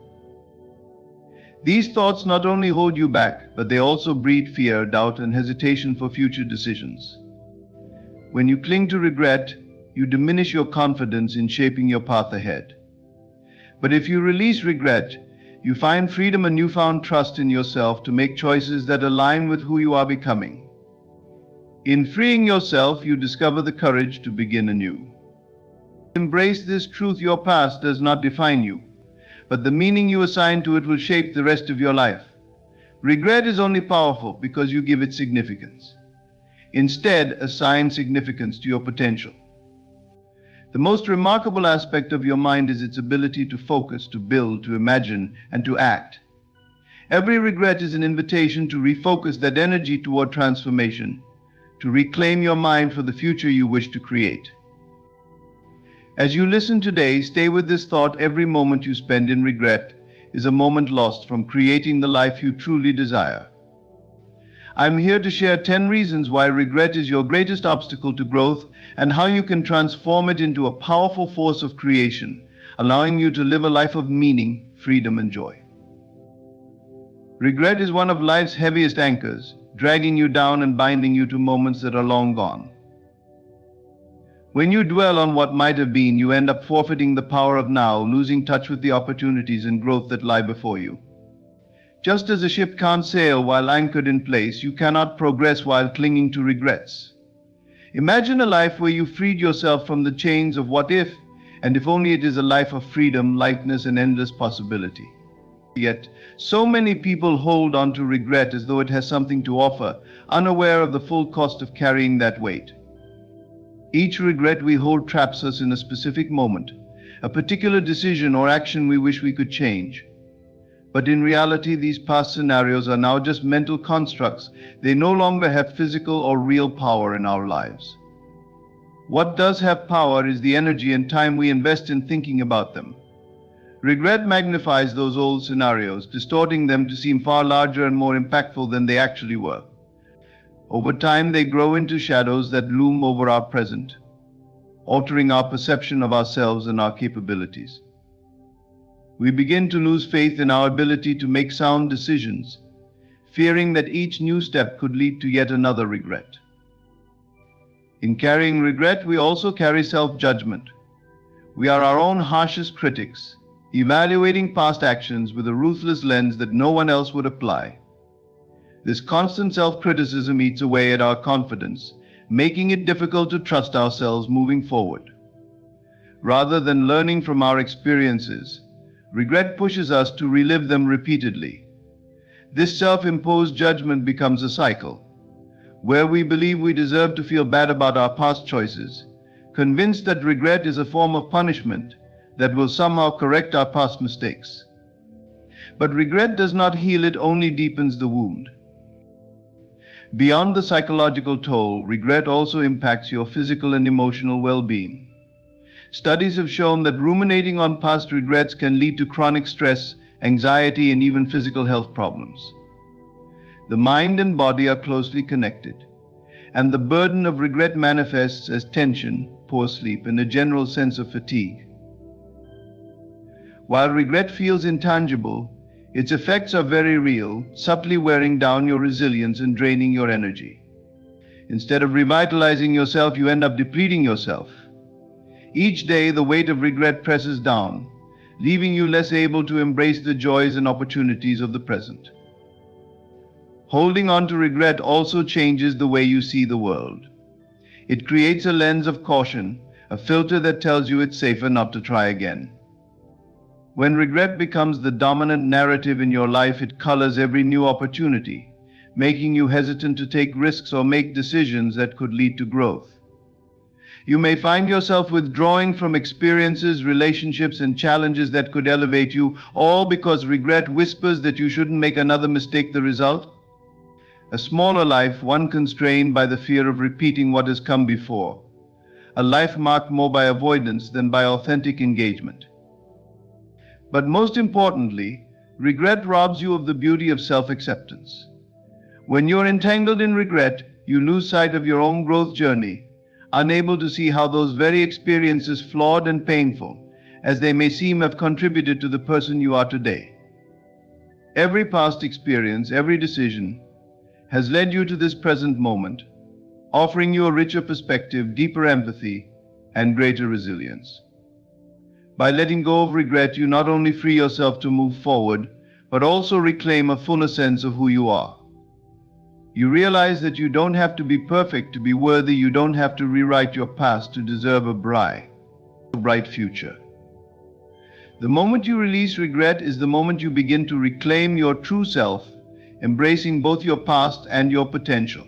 These thoughts not only hold you back, but they also breed fear, doubt, and hesitation for future decisions. When you cling to regret, you diminish your confidence in shaping your path ahead. But if you release regret, you find freedom and newfound trust in yourself to make choices that align with who you are becoming. In freeing yourself, you discover the courage to begin anew. Embrace this truth: your past does not define you, but the meaning you assign to it will shape the rest of your life. Regret is only powerful because you give it significance. Instead, assign significance to your potential. The most remarkable aspect of your mind is its ability to focus, to build, to imagine, and to act. Every regret is an invitation to refocus that energy toward transformation, to reclaim your mind for the future you wish to create. As you listen today, stay with this thought: every moment you spend in regret is a moment lost from creating the life you truly desire. I'm here to share 10 reasons why regret is your greatest obstacle to growth, and how you can transform it into a powerful force of creation, allowing you to live a life of meaning, freedom, and joy. Regret is one of life's heaviest anchors, dragging you down and binding you to moments that are long gone. When you dwell on what might have been, you end up forfeiting the power of now, losing touch with the opportunities and growth that lie before you. Just as a ship can't sail while anchored in place, you cannot progress while clinging to regrets. Imagine a life where you freed yourself from the chains of what if, and if only it is a life of freedom, lightness, and endless possibility. Yet, so many people hold on to regret as though it has something to offer, unaware of the full cost of carrying that weight. Each regret we hold traps us in a specific moment, a particular decision or action we wish we could change. But in reality, these past scenarios are now just mental constructs. They no longer have physical or real power in our lives. What does have power is the energy and time we invest in thinking about them. Regret magnifies those old scenarios, distorting them to seem far larger and more impactful than they actually were. Over time, they grow into shadows that loom over our present, altering our perception of ourselves and our capabilities. We begin to lose faith in our ability to make sound decisions, fearing that each new step could lead to yet another regret. In carrying regret, we also carry self-judgment. We are our own harshest critics, evaluating past actions with a ruthless lens that no one else would apply. This constant self-criticism eats away at our confidence, making it difficult to trust ourselves moving forward. Rather than learning from our experiences, regret pushes us to relive them repeatedly. This self-imposed judgment becomes a cycle, where we believe we deserve to feel bad about our past choices, convinced that regret is a form of punishment that will somehow correct our past mistakes. But regret does not heal, it only deepens the wound. Beyond the psychological toll, regret also impacts your physical and emotional well-being. Studies have shown that ruminating on past regrets can lead to chronic stress, anxiety, and even physical health problems. The mind and body are closely connected, and the burden of regret manifests as tension, poor sleep, and a general sense of fatigue. While regret feels intangible, its effects are very real, subtly wearing down your resilience and draining your energy. Instead of revitalizing yourself, you end up depleting yourself. Each day, the weight of regret presses down, leaving you less able to embrace the joys and opportunities of the present. Holding on to regret also changes the way you see the world. It creates a lens of caution, a filter that tells you it's safer not to try again. When regret becomes the dominant narrative in your life, it colors every new opportunity, making you hesitant to take risks or make decisions that could lead to growth. You may find yourself withdrawing from experiences, relationships, and challenges that could elevate you, all because regret whispers that you shouldn't make another mistake the result. A smaller life, one constrained by the fear of repeating what has come before. a life marked more by avoidance than by authentic engagement. But most importantly, regret robs you of the beauty of self-acceptance. When you're entangled in regret, you lose sight of your own growth journey, unable to see how those very experiences, flawed and painful as they may seem, have contributed to the person you are today. Every past experience, every decision, has led you to this present moment, offering you a richer perspective, deeper empathy, and greater resilience. By letting go of regret, you not only free yourself to move forward, but also reclaim a fuller sense of who you are. You realize that you don't have to be perfect to be worthy. You don't have to rewrite your past to deserve a bright future. The moment you release regret is the moment you begin to reclaim your true self, embracing both your past and your potential.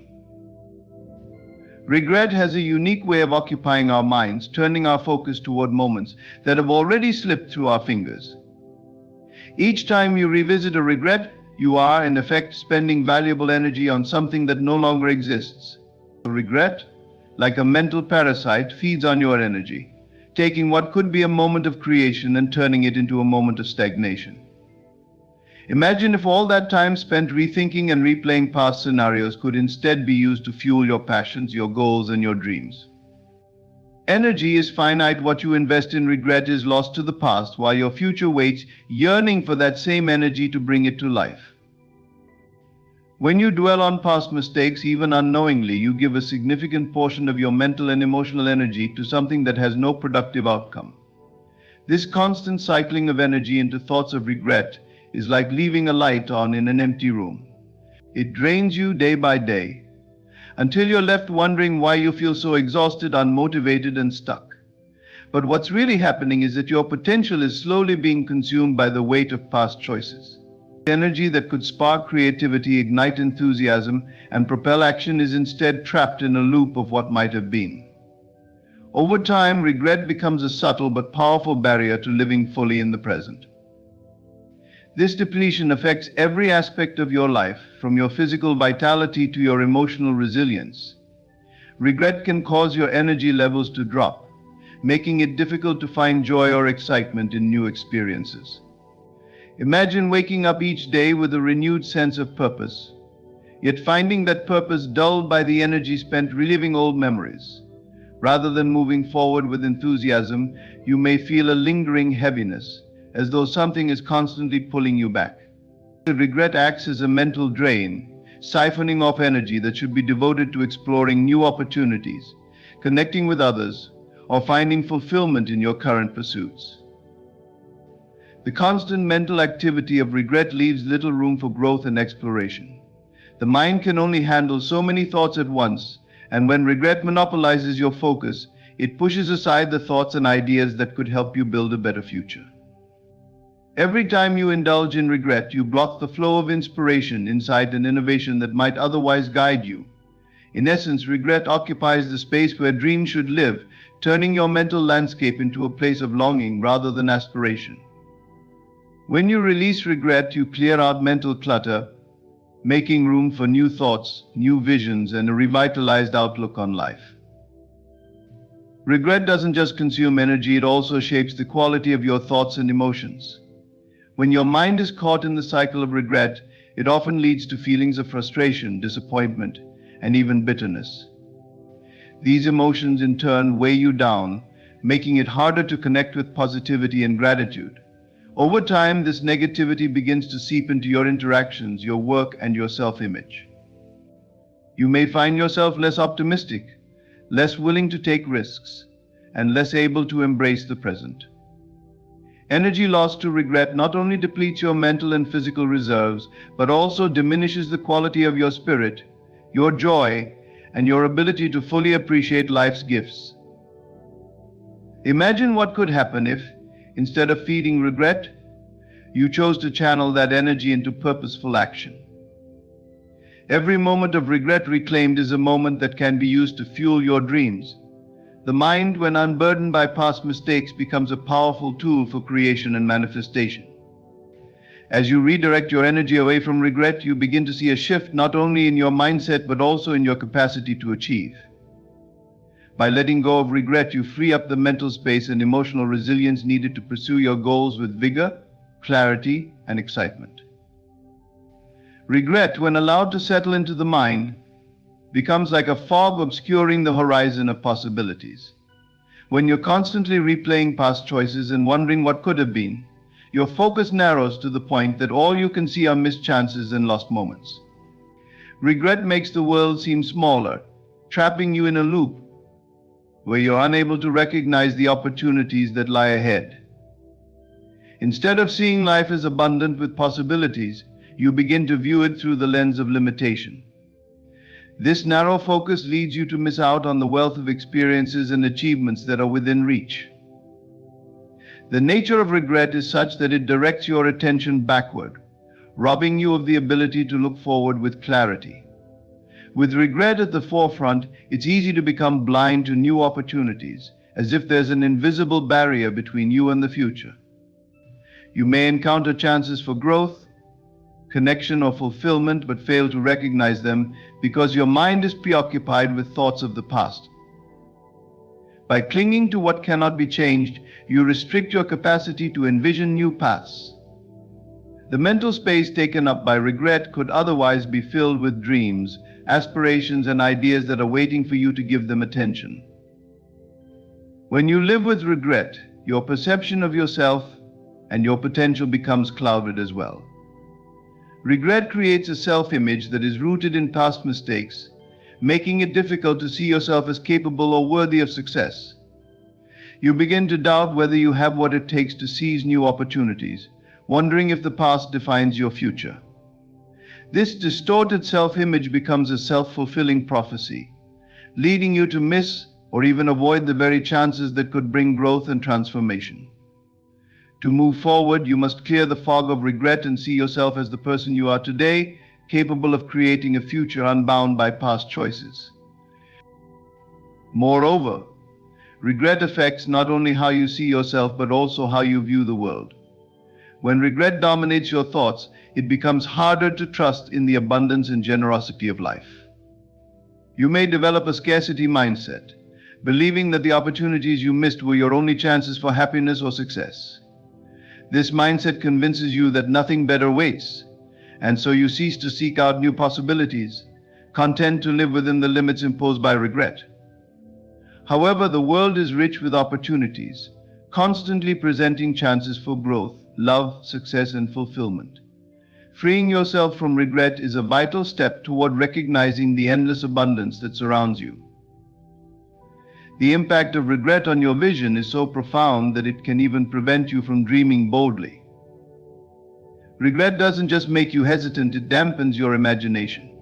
Regret has a unique way of occupying our minds, turning our focus toward moments that have already slipped through our fingers. Each time you revisit a regret, you are, in effect, spending valuable energy on something that no longer exists. Regret, like a mental parasite, feeds on your energy, taking what could be a moment of creation and turning it into a moment of stagnation. Imagine if all that time spent rethinking and replaying past scenarios could instead be used to fuel your passions, your goals, and your dreams. Energy is finite. What you invest in regret is lost to the past, while your future waits, yearning for that same energy to bring it to life. When you dwell on past mistakes, even unknowingly, you give a significant portion of your mental and emotional energy to something that has no productive outcome. This constant cycling of energy into thoughts of regret is like leaving a light on in an empty room. It drains you day by day, until you're left wondering why you feel so exhausted, unmotivated, and stuck. But what's really happening is that your potential is slowly being consumed by the weight of past choices. Energy that could spark creativity, ignite enthusiasm, and propel action is instead trapped in a loop of what might have been. Over time, regret becomes a subtle but powerful barrier to living fully in the present. This depletion affects every aspect of your life, from your physical vitality to your emotional resilience. Regret can cause your energy levels to drop, making it difficult to find joy or excitement in new experiences. Imagine waking up each day with a renewed sense of purpose, yet finding that purpose dulled by the energy spent reliving old memories. Rather than moving forward with enthusiasm, you may feel a lingering heaviness, as though something is constantly pulling you back. Regret acts as a mental drain, siphoning off energy that should be devoted to exploring new opportunities, connecting with others, or finding fulfillment in your current pursuits. The constant mental activity of regret leaves little room for growth and exploration. The mind can only handle so many thoughts at once, and when regret monopolizes your focus, it pushes aside the thoughts and ideas that could help you build a better future. Every time you indulge in regret, you block the flow of inspiration, insight, and innovation that might otherwise guide you. In essence, regret occupies the space where dreams should live, turning your mental landscape into a place of longing rather than aspiration. When you release regret, you clear out mental clutter, making room for new thoughts, new visions, and a revitalized outlook on life. Regret doesn't just consume energy, it also shapes the quality of your thoughts and emotions. When your mind is caught in the cycle of regret, it often leads to feelings of frustration, disappointment, and even bitterness. These emotions in turn weigh you down, making it harder to connect with positivity and gratitude. Over time, this negativity begins to seep into your interactions, your work, and your self-image. You may find yourself less optimistic, less willing to take risks, and less able to embrace the present. Energy lost to regret not only depletes your mental and physical reserves, but also diminishes the quality of your spirit, your joy, and your ability to fully appreciate life's gifts. Imagine what could happen if, instead of feeding regret, you chose to channel that energy into purposeful action. Every moment of regret reclaimed is a moment that can be used to fuel your dreams. The mind, when unburdened by past mistakes, becomes a powerful tool for creation and manifestation. As you redirect your energy away from regret, you begin to see a shift not only in your mindset but also in your capacity to achieve. By letting go of regret, you free up the mental space and emotional resilience needed to pursue your goals with vigor, clarity, and excitement. Regret, when allowed to settle into the mind, becomes like a fog obscuring the horizon of possibilities. When you're constantly replaying past choices and wondering what could have been, your focus narrows to the point that all you can see are missed chances and lost moments. Regret makes the world seem smaller, trapping you in a loop where you're unable to recognize the opportunities that lie ahead. Instead of seeing life as abundant with possibilities, you begin to view it through the lens of limitation. This narrow focus leads you to miss out on the wealth of experiences and achievements that are within reach. The nature of regret is such that it directs your attention backward, robbing you of the ability to look forward with clarity. With regret at the forefront, it's easy to become blind to new opportunities, as if there's an invisible barrier between you and the future. You may encounter chances for growth, connection, or fulfillment, but fail to recognize them because your mind is preoccupied with thoughts of the past. By clinging to what cannot be changed, you restrict your capacity to envision new paths. The mental space taken up by regret could otherwise be filled with dreams, aspirations, and ideas that are waiting for you to give them attention. When you live with regret, your perception of yourself and your potential becomes clouded as well. Regret creates a self-image that is rooted in past mistakes, making it difficult to see yourself as capable or worthy of success. You begin to doubt whether you have what it takes to seize new opportunities, wondering if the past defines your future. This distorted self-image becomes a self-fulfilling prophecy, leading you to miss or even avoid the very chances that could bring growth and transformation. To move forward, you must clear the fog of regret and see yourself as the person you are today, capable of creating a future unbound by past choices. Moreover, regret affects not only how you see yourself but also how you view the world. When regret dominates your thoughts, it becomes harder to trust in the abundance and generosity of life. You may develop a scarcity mindset, believing that the opportunities you missed were your only chances for happiness or success. This mindset convinces you that nothing better waits, and so you cease to seek out new possibilities, content to live within the limits imposed by regret. However, the world is rich with opportunities, constantly presenting chances for growth, love, success, and fulfillment. Freeing yourself from regret is a vital step toward recognizing the endless abundance that surrounds you. The impact of regret on your vision is so profound that it can even prevent you from dreaming boldly. Regret doesn't just make you hesitant, it dampens your imagination.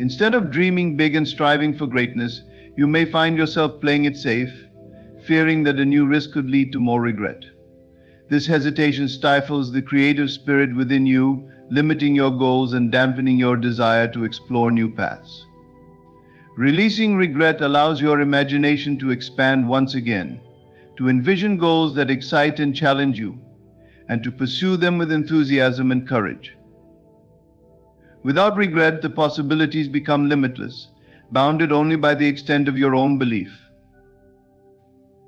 Instead of dreaming big and striving for greatness, you may find yourself playing it safe, fearing that a new risk could lead to more regret. This hesitation stifles the creative spirit within you, limiting your goals and dampening your desire to explore new paths. Releasing regret allows your imagination to expand once again, to envision goals that excite and challenge you, and to pursue them with enthusiasm and courage. Without regret, the possibilities become limitless, bounded only by the extent of your own belief.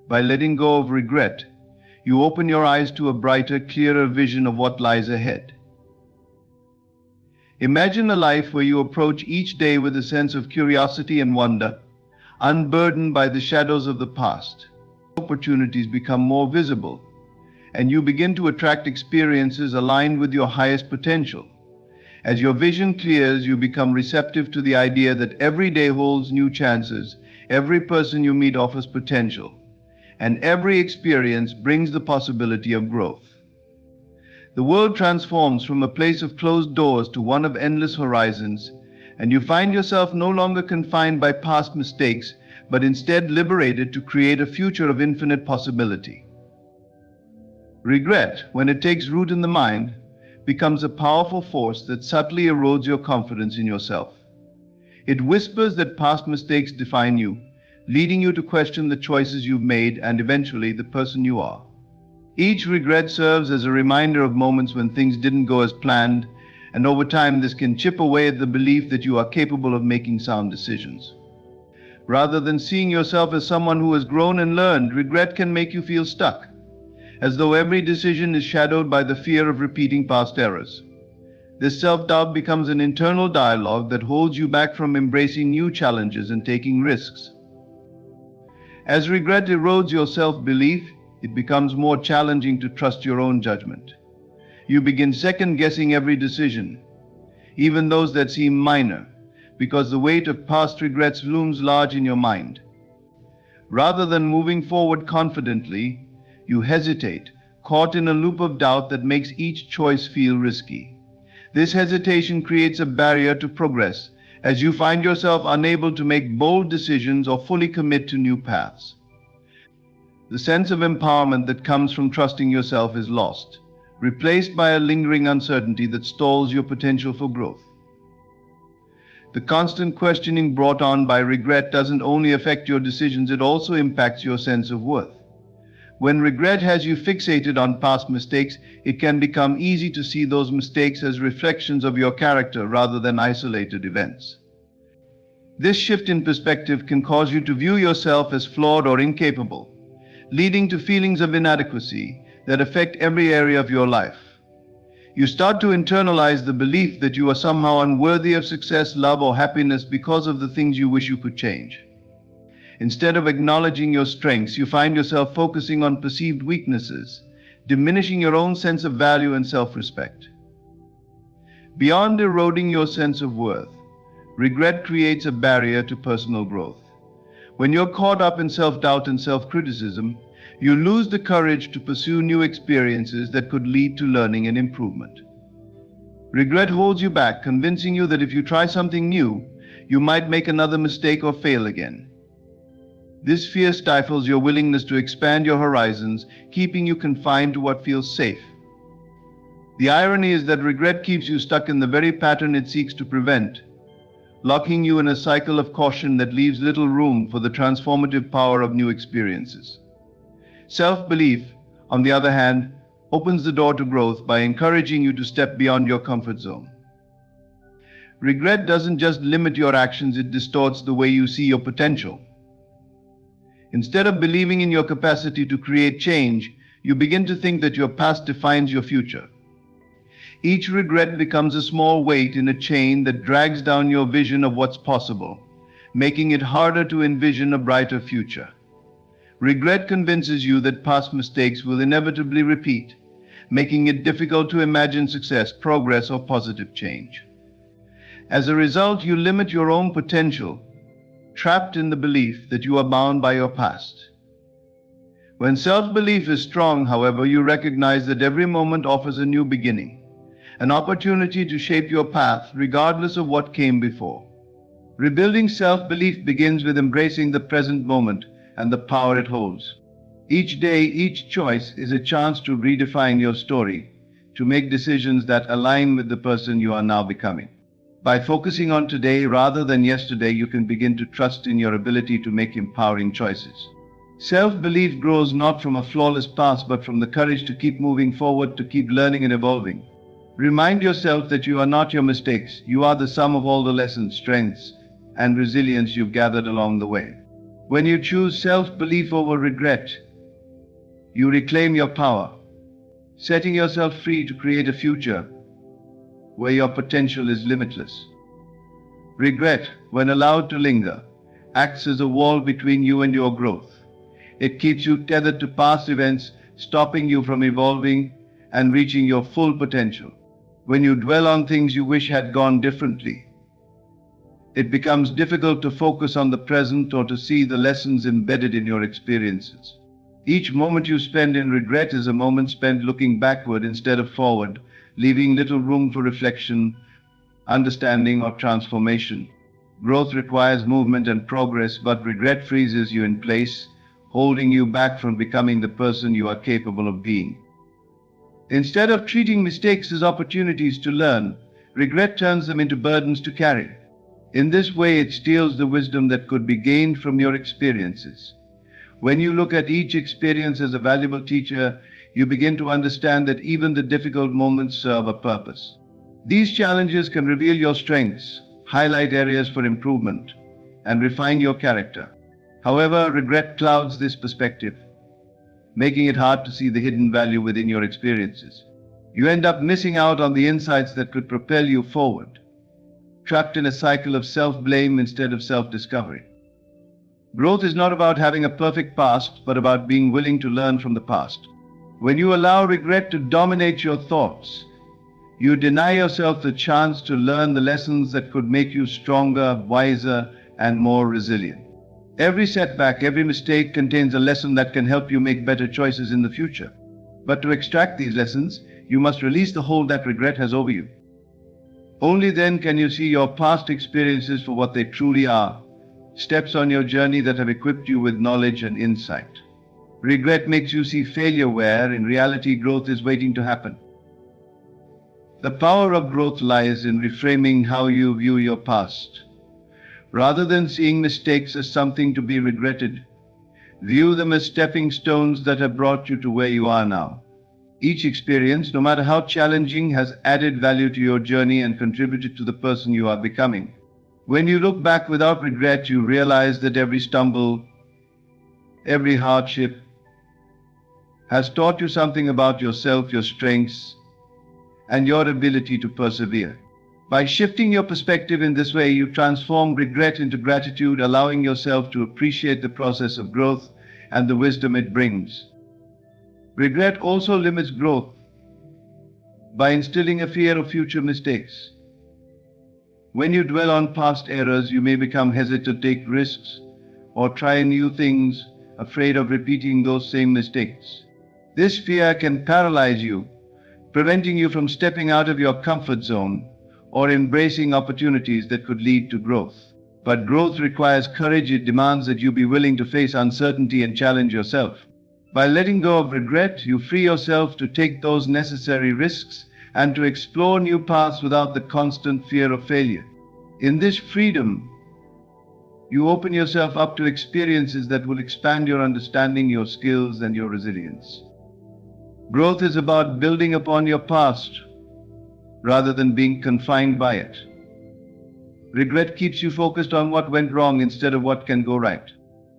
By letting go of regret, you open your eyes to a brighter, clearer vision of what lies ahead. Imagine a life where you approach each day with a sense of curiosity and wonder, unburdened by the shadows of the past. Opportunities become more visible, and you begin to attract experiences aligned with your highest potential. As your vision clears, you become receptive to the idea that every day holds new chances, every person you meet offers potential, and every experience brings the possibility of growth. The world transforms from a place of closed doors to one of endless horizons, and you find yourself no longer confined by past mistakes, but instead liberated to create a future of infinite possibility. Regret, when it takes root in the mind, becomes a powerful force that subtly erodes your confidence in yourself. It whispers that past mistakes define you, leading you to question the choices you've made and eventually the person you are. Each regret serves as a reminder of moments when things didn't go as planned, and over time this can chip away at the belief that you are capable of making sound decisions. Rather than seeing yourself as someone who has grown and learned, regret can make you feel stuck, as though every decision is shadowed by the fear of repeating past errors. This self-doubt becomes an internal dialogue that holds you back from embracing new challenges and taking risks. As regret erodes your self-belief, it becomes more challenging to trust your own judgment. You begin second-guessing every decision, even those that seem minor, because the weight of past regrets looms large in your mind. Rather than moving forward confidently, you hesitate, caught in a loop of doubt that makes each choice feel risky. This hesitation creates a barrier to progress, as you find yourself unable to make bold decisions or fully commit to new paths. The sense of empowerment that comes from trusting yourself is lost, replaced by a lingering uncertainty that stalls your potential for growth. The constant questioning brought on by regret doesn't only affect your decisions, it also impacts your sense of worth. When regret has you fixated on past mistakes, it can become easy to see those mistakes as reflections of your character rather than isolated events. This shift in perspective can cause you to view yourself as flawed or incapable, leading to feelings of inadequacy that affect every area of your life. You start to internalize the belief that you are somehow unworthy of success, love, or happiness because of the things you wish you could change. Instead of acknowledging your strengths, you find yourself focusing on perceived weaknesses, diminishing your own sense of value and self-respect. Beyond eroding your sense of worth, regret creates a barrier to personal growth. When you're caught up in self-doubt and self-criticism, you lose the courage to pursue new experiences that could lead to learning and improvement. Regret holds you back, convincing you that if you try something new, you might make another mistake or fail again. This fear stifles your willingness to expand your horizons, keeping you confined to what feels safe. The irony is that regret keeps you stuck in the very pattern it seeks to prevent, locking you in a cycle of caution that leaves little room for the transformative power of new experiences. Self-belief, on the other hand, opens the door to growth by encouraging you to step beyond your comfort zone. Regret doesn't just limit your actions, it distorts the way you see your potential. Instead of believing in your capacity to create change, you begin to think that your past defines your future. Each regret becomes a small weight in a chain that drags down your vision of what's possible, making it harder to envision a brighter future. Regret convinces you that past mistakes will inevitably repeat, making it difficult to imagine success, progress, or positive change. As a result, you limit your own potential, trapped in the belief that you are bound by your past. When self-belief is strong, however, you recognize that every moment offers a new beginning, an opportunity to shape your path regardless of what came before. Rebuilding self-belief begins with embracing the present moment and the power it holds. Each day, each choice is a chance to redefine your story, to make decisions that align with the person you are now becoming. By focusing on today rather than yesterday, you can begin to trust in your ability to make empowering choices. Self-belief grows not from a flawless past, but from the courage to keep moving forward, to keep learning and evolving. Remind yourself that you are not your mistakes. You are the sum of all the lessons, strengths, and resilience you've gathered along the way. When you choose self-belief over regret, you reclaim your power, setting yourself free to create a future where your potential is limitless. Regret, when allowed to linger, acts as a wall between you and your growth. It keeps you tethered to past events, stopping you from evolving and reaching your full potential. When you dwell on things you wish had gone differently, it becomes difficult to focus on the present or to see the lessons embedded in your experiences. Each moment you spend in regret is a moment spent looking backward instead of forward, leaving little room for reflection, understanding, or transformation. Growth requires movement and progress, but regret freezes you in place, holding you back from becoming the person you are capable of being. Instead of treating mistakes as opportunities to learn, regret turns them into burdens to carry. In this way, it steals the wisdom that could be gained from your experiences. When you look at each experience as a valuable teacher, you begin to understand that even the difficult moments serve a purpose. These challenges can reveal your strengths, highlight areas for improvement, and refine your character. However, regret clouds this perspective, making it hard to see the hidden value within your experiences. You end up missing out on the insights that could propel you forward, trapped in a cycle of self-blame instead of self-discovery. Growth is not about having a perfect past, but about being willing to learn from the past. When you allow regret to dominate your thoughts, you deny yourself the chance to learn the lessons that could make you stronger, wiser, and more resilient. Every setback, every mistake contains a lesson that can help you make better choices in the future. But to extract these lessons, you must release the hold that regret has over you. Only then can you see your past experiences for what they truly are, steps on your journey that have equipped you with knowledge and insight. Regret makes you see failure where, in reality, growth is waiting to happen. The power of growth lies in reframing how you view your past. Rather than seeing mistakes as something to be regretted, view them as stepping stones that have brought you to where you are now. Each experience, no matter how challenging, has added value to your journey and contributed to the person you are becoming. When you look back without regret, you realize that every stumble, every hardship has taught you something about yourself, your strengths, and your ability to persevere. By shifting your perspective in this way, you transform regret into gratitude, allowing yourself to appreciate the process of growth and the wisdom it brings. Regret also limits growth by instilling a fear of future mistakes. When you dwell on past errors, you may become hesitant to take risks or try new things, afraid of repeating those same mistakes. This fear can paralyze you, preventing you from stepping out of your comfort zone or embracing opportunities that could lead to growth. But growth requires courage. It demands that you be willing to face uncertainty and challenge yourself. By letting go of regret, you free yourself to take those necessary risks and to explore new paths without the constant fear of failure. In this freedom, you open yourself up to experiences that will expand your understanding, your skills, and your resilience. Growth is about building upon your past rather than being confined by it. Regret keeps you focused on what went wrong instead of what can go right.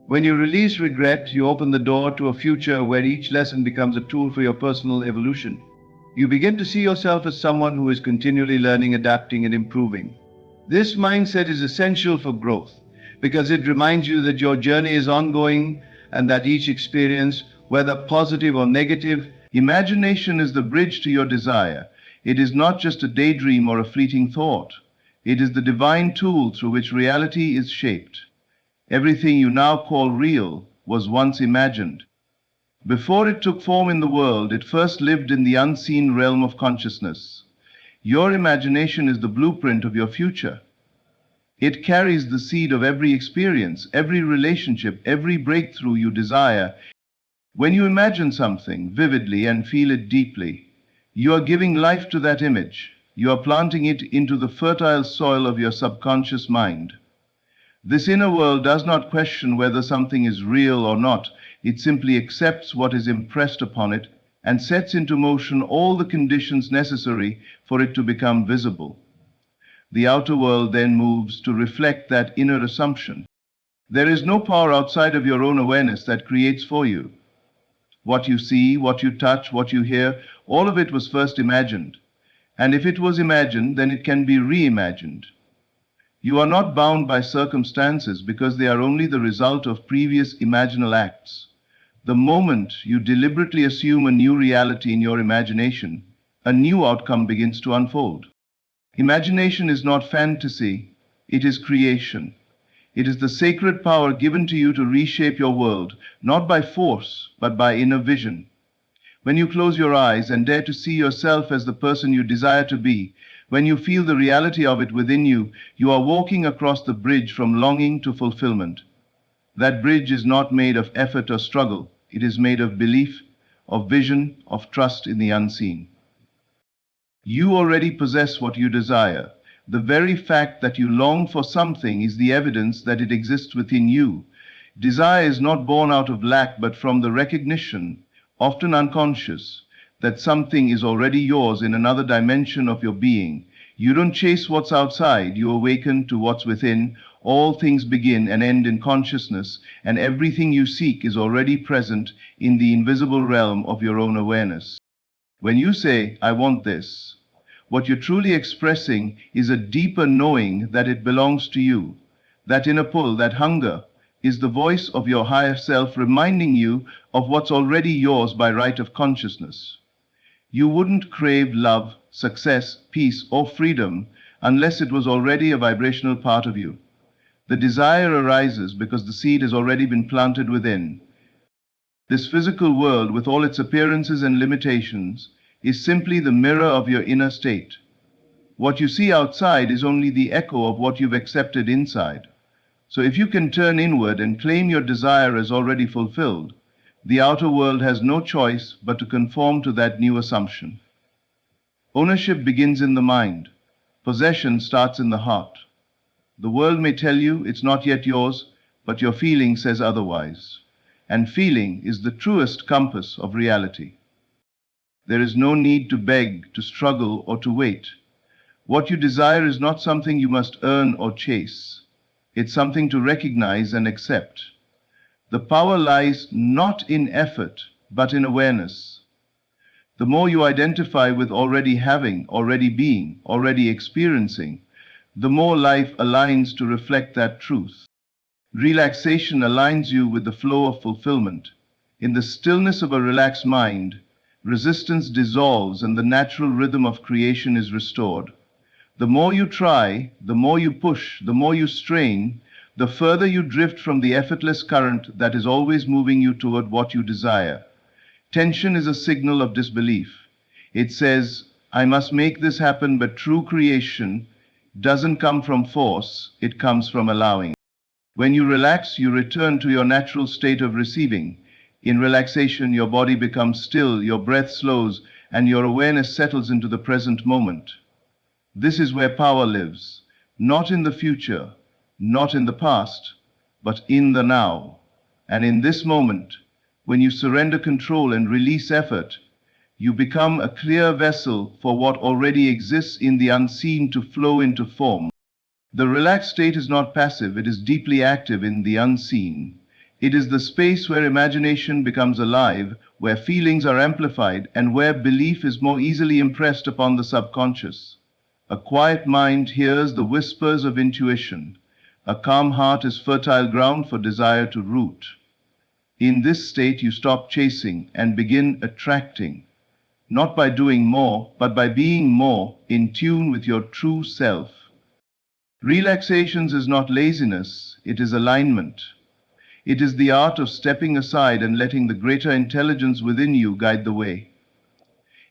When you release regret, you open the door to a future where each lesson becomes a tool for your personal evolution. You begin to see yourself as someone who is continually learning, adapting, and improving. This mindset is essential for growth because it reminds you that your journey is ongoing and that each experience, whether positive or negative, imagination is the bridge to your desire. It is not just a daydream or a fleeting thought. It is the divine tool through which reality is shaped. Everything you now call real was once imagined. Before it took form in the world, it first lived in the unseen realm of consciousness. Your imagination is the blueprint of your future. It carries the seed of every experience, every relationship, every breakthrough you desire. When you imagine something vividly and feel it deeply, you are giving life to that image. You are planting it into the fertile soil of your subconscious mind. This inner world does not question whether something is real or not. It simply accepts what is impressed upon it and sets into motion all the conditions necessary for it to become visible. The outer world then moves to reflect that inner assumption. There is no power outside of your own awareness that creates for you. What you see, what you touch, what you hear, all of it was first imagined. And if it was imagined, then it can be reimagined. You are not bound by circumstances because they are only the result of previous imaginal acts. The moment you deliberately assume a new reality in your imagination, a new outcome begins to unfold. Imagination is not fantasy, it is creation. It is the sacred power given to you to reshape your world, not by force, but by inner vision. When you close your eyes and dare to see yourself as the person you desire to be, when you feel the reality of it within you, you are walking across the bridge from longing to fulfillment. That bridge is not made of effort or struggle. It is made of belief, of vision, of trust in the unseen. You already possess what you desire. The very fact that you long for something is the evidence that it exists within you. Desire is not born out of lack, but from the recognition, often unconscious, that something is already yours in another dimension of your being. You don't chase what's outside, you awaken to what's within. All things begin and end in consciousness, and everything you seek is already present in the invisible realm of your own awareness. When you say, I want this, what you're truly expressing is a deeper knowing that it belongs to you. That inner pull, that hunger, is the voice of your higher self reminding you of what's already yours by right of consciousness. You wouldn't crave love, success, peace, or freedom unless it was already a vibrational part of you. The desire arises because the seed has already been planted within. This physical world, with all its appearances and limitations, is simply the mirror of your inner state. What you see outside is only the echo of what you've accepted inside. So if you can turn inward and claim your desire as already fulfilled, the outer world has no choice but to conform to that new assumption. Ownership begins in the mind. Possession starts in the heart. The world may tell you it's not yet yours, but your feeling says otherwise. And feeling is the truest compass of reality. There is no need to beg, to struggle, or to wait. What you desire is not something you must earn or chase. It's something to recognize and accept. The power lies not in effort, but in awareness. The more you identify with already having, already being, already experiencing, the more life aligns to reflect that truth. Relaxation aligns you with the flow of fulfillment. In the stillness of a relaxed mind, resistance dissolves and the natural rhythm of creation is restored. The more you try, the more you push, the more you strain, the further you drift from the effortless current that is always moving you toward what you desire. Tension is a signal of disbelief. It says, I must make this happen, but true creation doesn't come from force, it comes from allowing. When you relax, you return to your natural state of receiving. In relaxation, your body becomes still, your breath slows, and your awareness settles into the present moment. This is where power lives, not in the future, not in the past, but in the now. And in this moment, when you surrender control and release effort, you become a clear vessel for what already exists in the unseen to flow into form. The relaxed state is not passive, it is deeply active in the unseen. It is the space where imagination becomes alive, where feelings are amplified, and where belief is more easily impressed upon the subconscious. A quiet mind hears the whispers of intuition. A calm heart is fertile ground for desire to root. In this state, you stop chasing and begin attracting, not by doing more, but by being more in tune with your true self. Relaxation is not laziness, it is alignment. It is the art of stepping aside and letting the greater intelligence within you guide the way.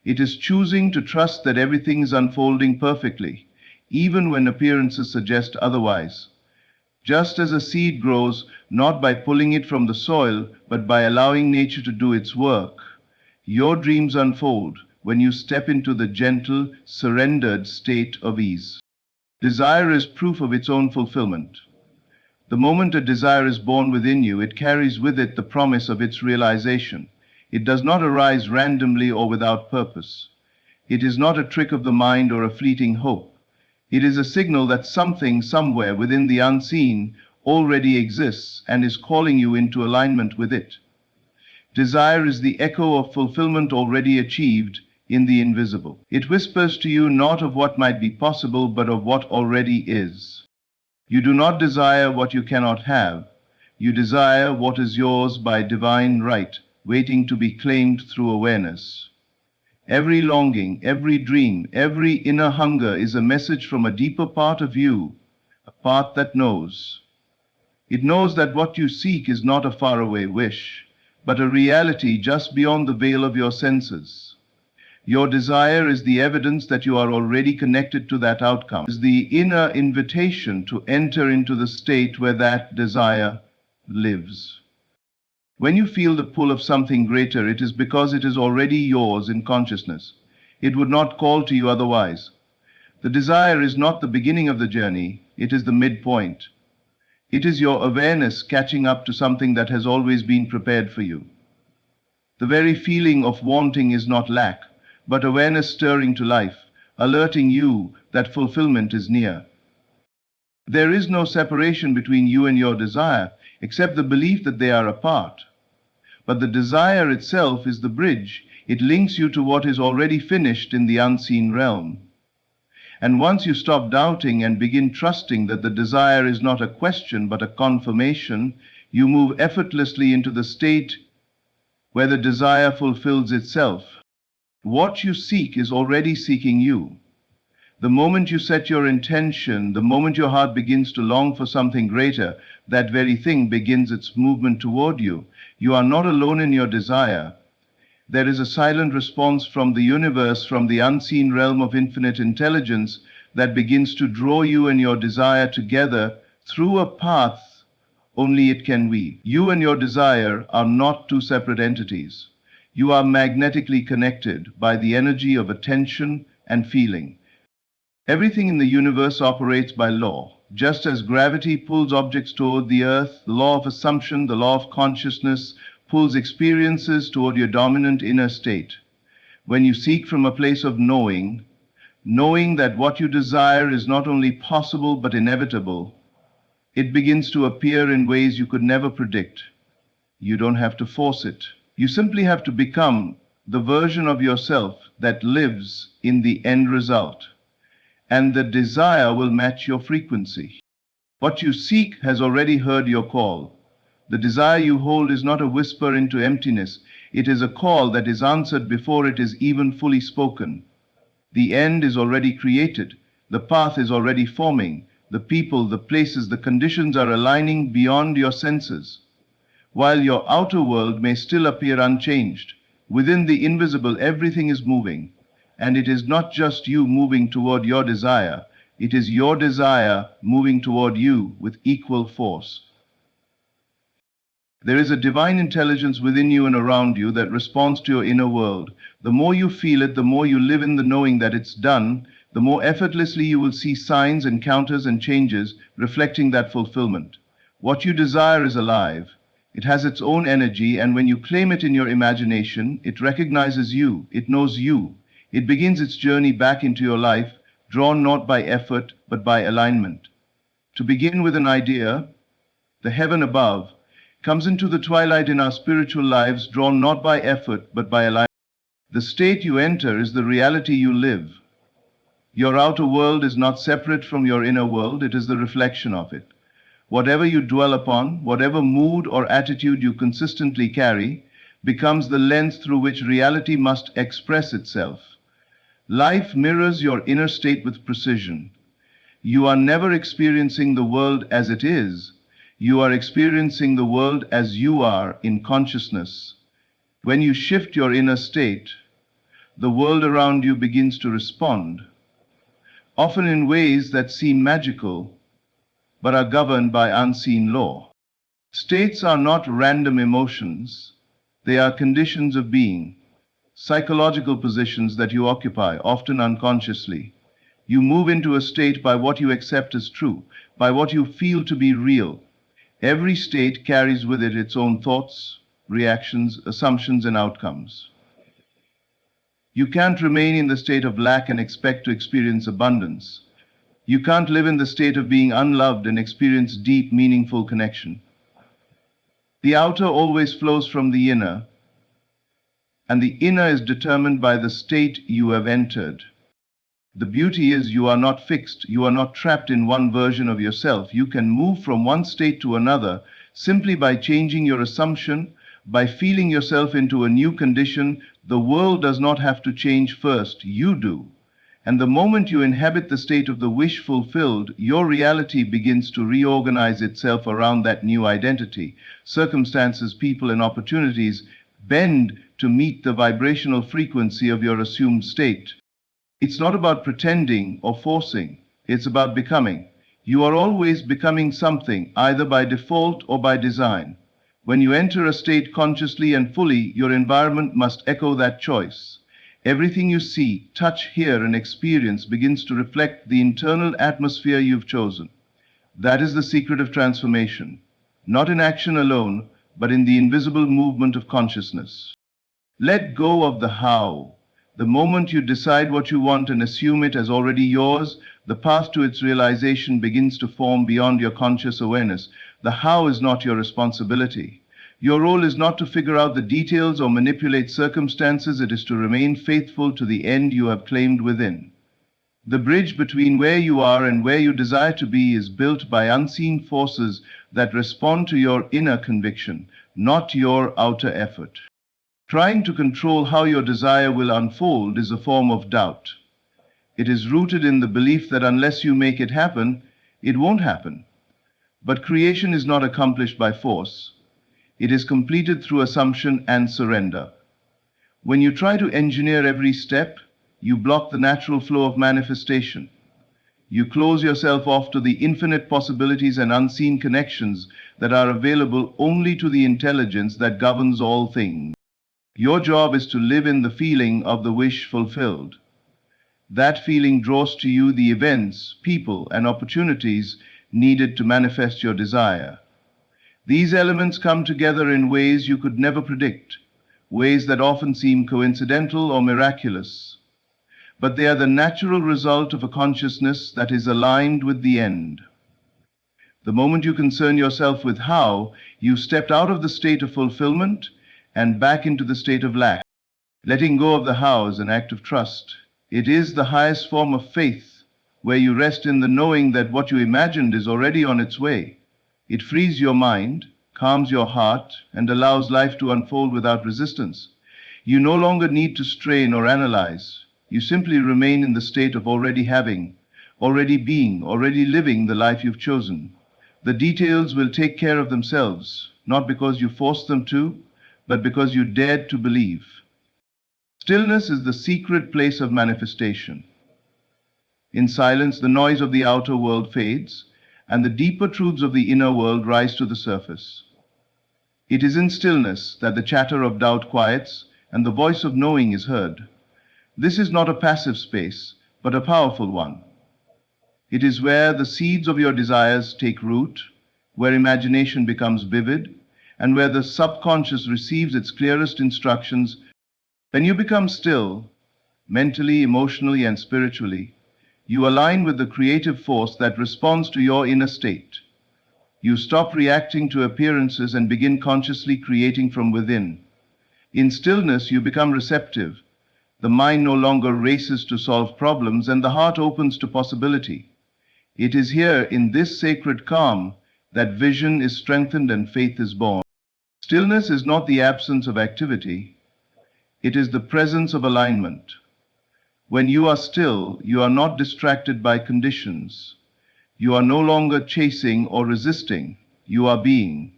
It is choosing to trust that everything is unfolding perfectly, even when appearances suggest otherwise. Just as a seed grows, not by pulling it from the soil, but by allowing nature to do its work, your dreams unfold when you step into the gentle, surrendered state of ease. Desire is proof of its own fulfillment. The moment a desire is born within you, it carries with it the promise of its realization. It does not arise randomly or without purpose. It is not a trick of the mind or a fleeting hope. It is a signal that something somewhere within the unseen already exists and is calling you into alignment with it. Desire is the echo of fulfillment already achieved in the invisible. It whispers to you not of what might be possible, but of what already is. You do not desire what you cannot have. You desire what is yours by divine right, waiting to be claimed through awareness. Every longing, every dream, every inner hunger is a message from a deeper part of you, a part that knows. It knows that what you seek is not a faraway wish, but a reality just beyond the veil of your senses. Your desire is the evidence that you are already connected to that outcome. It is the inner invitation to enter into the state where that desire lives. When you feel the pull of something greater, it is because it is already yours in consciousness. It would not call to you otherwise. The desire is not the beginning of the journey, it is the midpoint. It is your awareness catching up to something that has always been prepared for you. The very feeling of wanting is not lack, but awareness stirring to life, alerting you that fulfillment is near. There is no separation between you and your desire, except the belief that they are apart. But the desire itself is the bridge. It links you to what is already finished in the unseen realm. And once you stop doubting and begin trusting that the desire is not a question but a confirmation, you move effortlessly into the state where the desire fulfills itself. What you seek is already seeking you. The moment you set your intention, the moment your heart begins to long for something greater, that very thing begins its movement toward you. You are not alone in your desire. There is a silent response from the universe, from the unseen realm of infinite intelligence, that begins to draw you and your desire together through a path only it can weave. You and your desire are not two separate entities. You are magnetically connected by the energy of attention and feeling. Everything in the universe operates by law. Just as gravity pulls objects toward the earth, the law of assumption, the law of consciousness, pulls experiences toward your dominant inner state. When you seek from a place of knowing that what you desire is not only possible but inevitable, it begins to appear in ways you could never predict. You don't have to force it. You simply have to become the version of yourself that lives in the end result. And the desire will match your frequency. What you seek has already heard your call. The desire you hold is not a whisper into emptiness. It is a call that is answered before it is even fully spoken. The end is already created. The path is already forming. The people, the places, the conditions are aligning beyond your senses. While your outer world may still appear unchanged, within the invisible everything is moving. And it is not just you moving toward your desire, it is your desire moving toward you with equal force. There is a divine intelligence within you and around you that responds to your inner world. The more you feel it, the more you live in the knowing that it's done, the more effortlessly you will see signs, encounters, and changes reflecting that fulfillment. What you desire is alive. It has its own energy, and when you claim it in your imagination, it recognizes you, it knows you. It begins its journey back into your life, drawn not by effort, but by alignment. To begin with an idea, the heaven above comes into the twilight in our spiritual lives, drawn not by effort, but by alignment. The state you enter is the reality you live. Your outer world is not separate from your inner world, it is the reflection of it. Whatever you dwell upon, whatever mood or attitude you consistently carry, becomes the lens through which reality must express itself. Life mirrors your inner state with precision. You are never experiencing the world as it is. You are experiencing the world as you are in consciousness. When you shift your inner state, the world around you begins to respond, often in ways that seem magical, but are governed by unseen law. States are not random emotions. They are conditions of being. Psychological positions that you occupy, often unconsciously. You move into a state by what you accept as true, by what you feel to be real. Every state carries with it its own thoughts, reactions, assumptions, and outcomes. You can't remain in the state of lack and expect to experience abundance. You can't live in the state of being unloved and experience deep, meaningful connection. The outer always flows from the inner, and the inner is determined by the state you have entered. The beauty is you are not fixed, you are not trapped in one version of yourself. You can move from one state to another simply by changing your assumption, by feeling yourself into a new condition. The world does not have to change first, you do. And the moment you inhabit the state of the wish fulfilled, your reality begins to reorganize itself around that new identity. Circumstances, people, and opportunities bend to meet the vibrational frequency of your assumed state. It's not about pretending or forcing, it's about becoming. You are always becoming something, either by default or by design. When you enter a state consciously and fully, your environment must echo that choice. Everything you see, touch, hear, and experience begins to reflect the internal atmosphere you've chosen. That is the secret of transformation, not in action alone, but in the invisible movement of consciousness. Let go of the how. The moment you decide what you want and assume it as already yours, The path to its realization begins to form beyond your conscious awareness. The how is not your responsibility. Your role is not to figure out the details or manipulate circumstances, it is to remain faithful to the end you have claimed within. The bridge between where you are and where you desire to be is built by unseen forces that respond to your inner conviction, not your outer effort. Trying to control how your desire will unfold is a form of doubt. It is rooted in the belief that unless you make it happen, it won't happen. But creation is not accomplished by force. It is completed through assumption and surrender. When you try to engineer every step, you block the natural flow of manifestation. You close yourself off to the infinite possibilities and unseen connections that are available only to the intelligence that governs all things. Your job is to live in the feeling of the wish fulfilled. That feeling draws to you the events, people, and opportunities needed to manifest your desire. These elements come together in ways you could never predict, ways that often seem coincidental or miraculous. But they are the natural result of a consciousness that is aligned with the end. The moment you concern yourself with how, you stepped out of the state of fulfillment and back into the state of lack. Letting go of the how is an act of trust. It is the highest form of faith, where you rest in the knowing that what you imagined is already on its way. It frees your mind, calms your heart, and allows life to unfold without resistance. You no longer need to strain or analyze. You simply remain in the state of already having, already being, already living the life you've chosen. The details will take care of themselves, not because you forced them to, but because you dared to believe. Stillness is the secret place of manifestation. In silence, the noise of the outer world fades, and the deeper truths of the inner world rise to the surface. It is in stillness that the chatter of doubt quiets and the voice of knowing is heard. This is not a passive space, but a powerful one. It is where the seeds of your desires take root, where imagination becomes vivid, and where the subconscious receives its clearest instructions. When you become still, mentally, emotionally, and spiritually, you align with the creative force that responds to your inner state. You stop reacting to appearances and begin consciously creating from within. In stillness, you become receptive. The mind no longer races to solve problems, and the heart opens to possibility. It is here, in this sacred calm, that vision is strengthened and faith is born. Stillness is not the absence of activity. It is the presence of alignment. When you are still, you are not distracted by conditions. You are no longer chasing or resisting. You are being.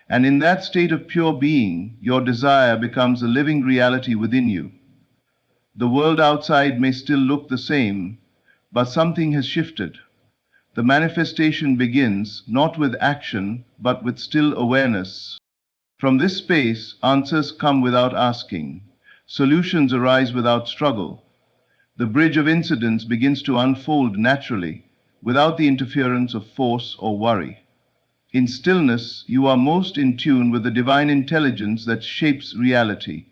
And in that state of pure being, your desire becomes a living reality within you. The world outside may still look the same, but something has shifted. The manifestation begins not with action, but with still awareness. From this space, answers come without asking. Solutions arise without struggle. The bridge of incidents begins to unfold naturally, without the interference of force or worry. In stillness, you are most in tune with the divine intelligence that shapes reality.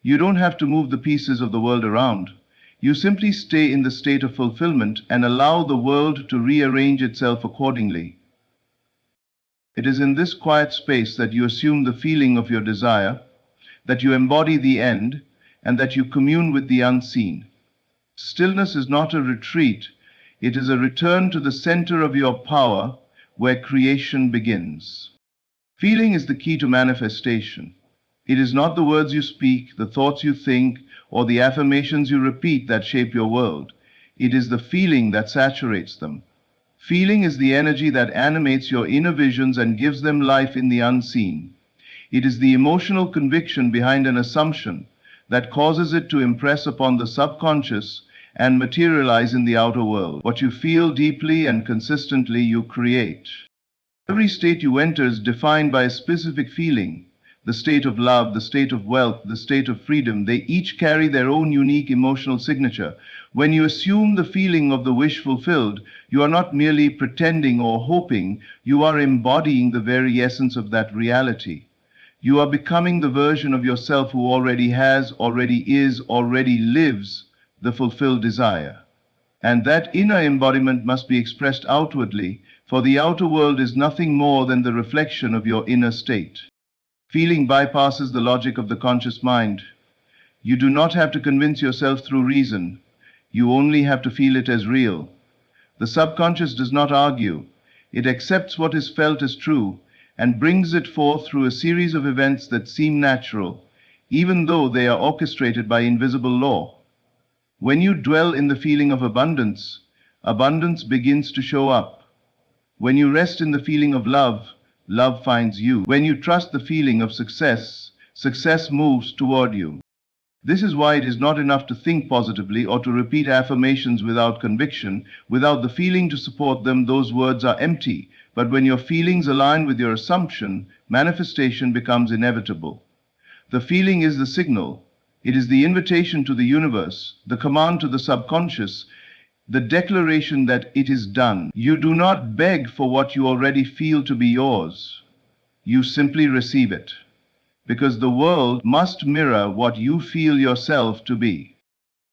You don't have to move the pieces of the world around. You simply stay in the state of fulfillment and allow the world to rearrange itself accordingly. It is in this quiet space that you assume the feeling of your desire, that you embody the end, and that you commune with the unseen. Stillness is not a retreat, it is a return to the center of your power, where creation begins. Feeling is the key to manifestation. It is not the words you speak, the thoughts you think, or the affirmations you repeat that shape your world. It is the feeling that saturates them. Feeling is the energy that animates your inner visions and gives them life in the unseen. It is the emotional conviction behind an assumption that causes it to impress upon the subconscious and materialize in the outer world. What you feel deeply and consistently, you create. Every state you enter is defined by a specific feeling. The state of love, the state of wealth, the state of freedom, they each carry their own unique emotional signature. When you assume the feeling of the wish fulfilled, you are not merely pretending or hoping, you are embodying the very essence of that reality. You are becoming the version of yourself who already has, already is, already lives the fulfilled desire. And that inner embodiment must be expressed outwardly, for the outer world is nothing more than the reflection of your inner state. Feeling bypasses the logic of the conscious mind. You do not have to convince yourself through reason. You only have to feel it as real. The subconscious does not argue. It accepts what is felt as true and brings it forth through a series of events that seem natural, even though they are orchestrated by invisible law. When you dwell in the feeling of abundance, abundance begins to show up. When you rest in the feeling of love, love finds you. When you trust the feeling of success, success moves toward you. This is why it is not enough to think positively or to repeat affirmations without conviction. Without the feeling to support them, those words are empty. But when your feelings align with your assumption, manifestation becomes inevitable. The feeling is the signal. It is the invitation to the universe, the command to the subconscious, the declaration that it is done. You do not beg for what you already feel to be yours. You simply receive it. Because the world must mirror what you feel yourself to be.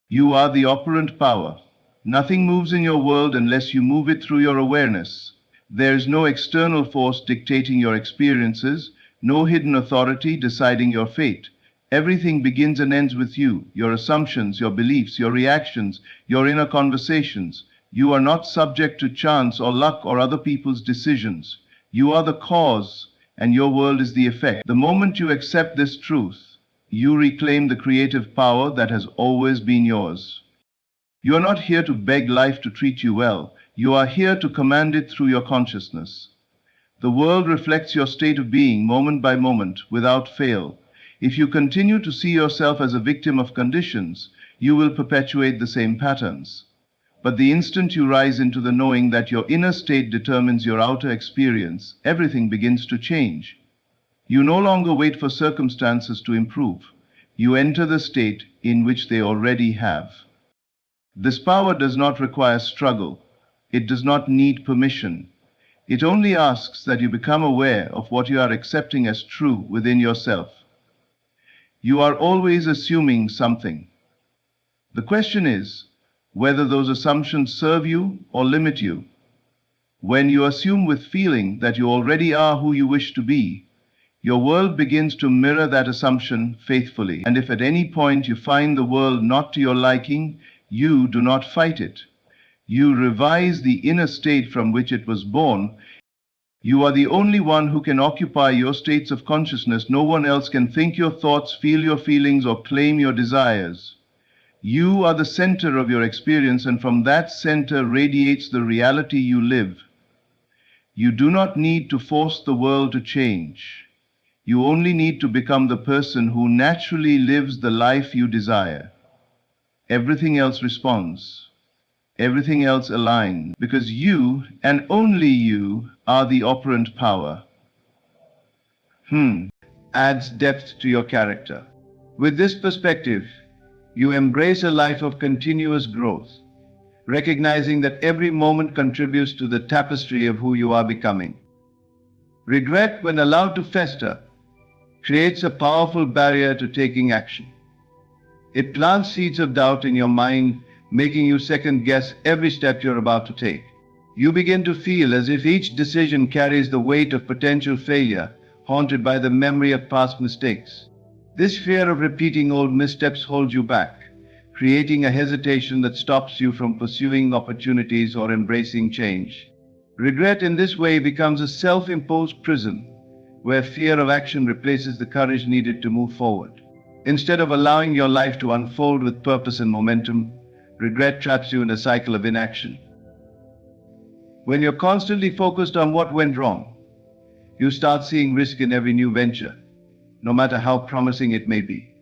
You are the operant power. Nothing moves in your world unless you move it through your awareness. There is no external force dictating your experiences, no hidden authority deciding your fate. Everything begins and ends with you, your assumptions, your beliefs, your reactions, your inner conversations. You are not subject to chance or luck or other people's decisions. You are the cause, and your world is the effect. The moment you accept this truth, you reclaim the creative power that has always been yours. You are not here to beg life to treat you well. You are here to command it through your consciousness. The world reflects your state of being moment by moment, without fail. If you continue to see yourself as a victim of conditions, you will perpetuate the same patterns. But the instant you rise into the knowing that your inner state determines your outer experience, everything begins to change. You no longer wait for circumstances to improve. You enter the state in which they already have. This power does not require struggle. It does not need permission. It only asks that you become aware of what you are accepting as true within yourself. You are always assuming something. The question is, whether those assumptions serve you or limit you. When you assume with feeling that you already are who you wish to be, your world begins to mirror that assumption faithfully. And if at any point you find the world not to your liking, you do not fight it. You revise the inner state from which it was born. You are the only one who can occupy your states of consciousness. No one else can think your thoughts, feel your feelings, or claim your desires. You are the center of your experience, and from that center radiates the reality you live. You do not need to force the world to change. You only need to become the person who naturally lives the life you desire. Everything else responds. Everything else aligns, because you, and only you, are the operant power. Adds depth to your character. With this perspective, you embrace a life of continuous growth, recognizing that every moment contributes to the tapestry of who you are becoming. Regret, when allowed to fester, creates a powerful barrier to taking action. It plants seeds of doubt in your mind, making you second-guess every step you're about to take. You begin to feel as if each decision carries the weight of potential failure, haunted by the memory of past mistakes. This fear of repeating old missteps holds you back, creating a hesitation that stops you from pursuing opportunities or embracing change. Regret in this way becomes a self-imposed prison, where fear of action replaces the courage needed to move forward. Instead of allowing your life to unfold with purpose and momentum, regret traps you in a cycle of inaction. When you're constantly focused on what went wrong, you start seeing risk in every new venture, no matter how promising it may be.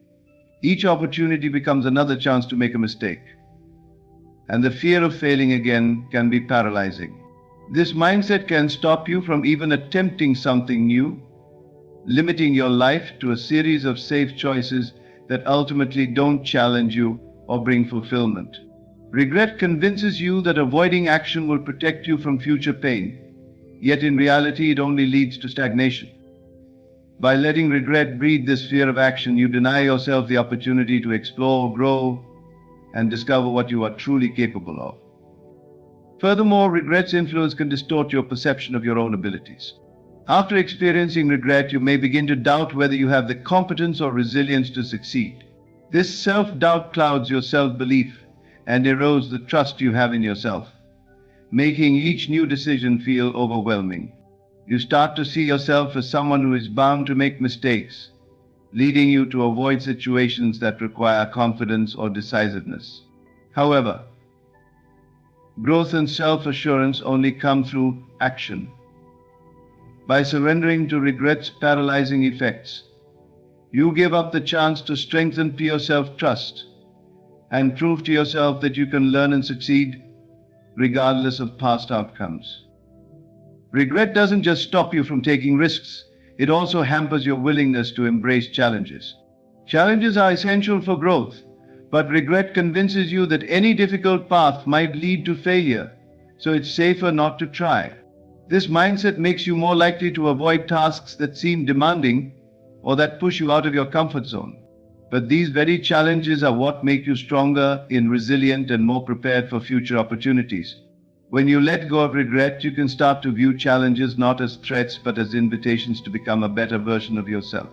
Each opportunity becomes another chance to make a mistake, and the fear of failing again can be paralyzing. This mindset can stop you from even attempting something new, limiting your life to a series of safe choices that ultimately don't challenge you or bring fulfillment. Regret convinces you that avoiding action will protect you from future pain, yet in reality it only leads to stagnation. By letting regret breed this fear of action, you deny yourself the opportunity to explore, grow, and discover what you are truly capable of. Furthermore, regret's influence can distort your perception of your own abilities. After experiencing regret, you may begin to doubt whether you have the competence or resilience to succeed. This self-doubt clouds your self-belief and erodes the trust you have in yourself, making each new decision feel overwhelming. You start to see yourself as someone who is bound to make mistakes, leading you to avoid situations that require confidence or decisiveness. However, growth and self-assurance only come through action. By surrendering to regret's paralyzing effects, you give up the chance to strengthen your self-trust and prove to yourself that you can learn and succeed regardless of past outcomes. Regret doesn't just stop you from taking risks, it also hampers your willingness to embrace challenges. Challenges are essential for growth, but regret convinces you that any difficult path might lead to failure, so it's safer not to try. This mindset makes you more likely to avoid tasks that seem demanding or that push you out of your comfort zone. But these very challenges are what make you stronger, resilient, and more prepared for future opportunities. When you let go of regret, you can start to view challenges not as threats but as invitations to become a better version of yourself.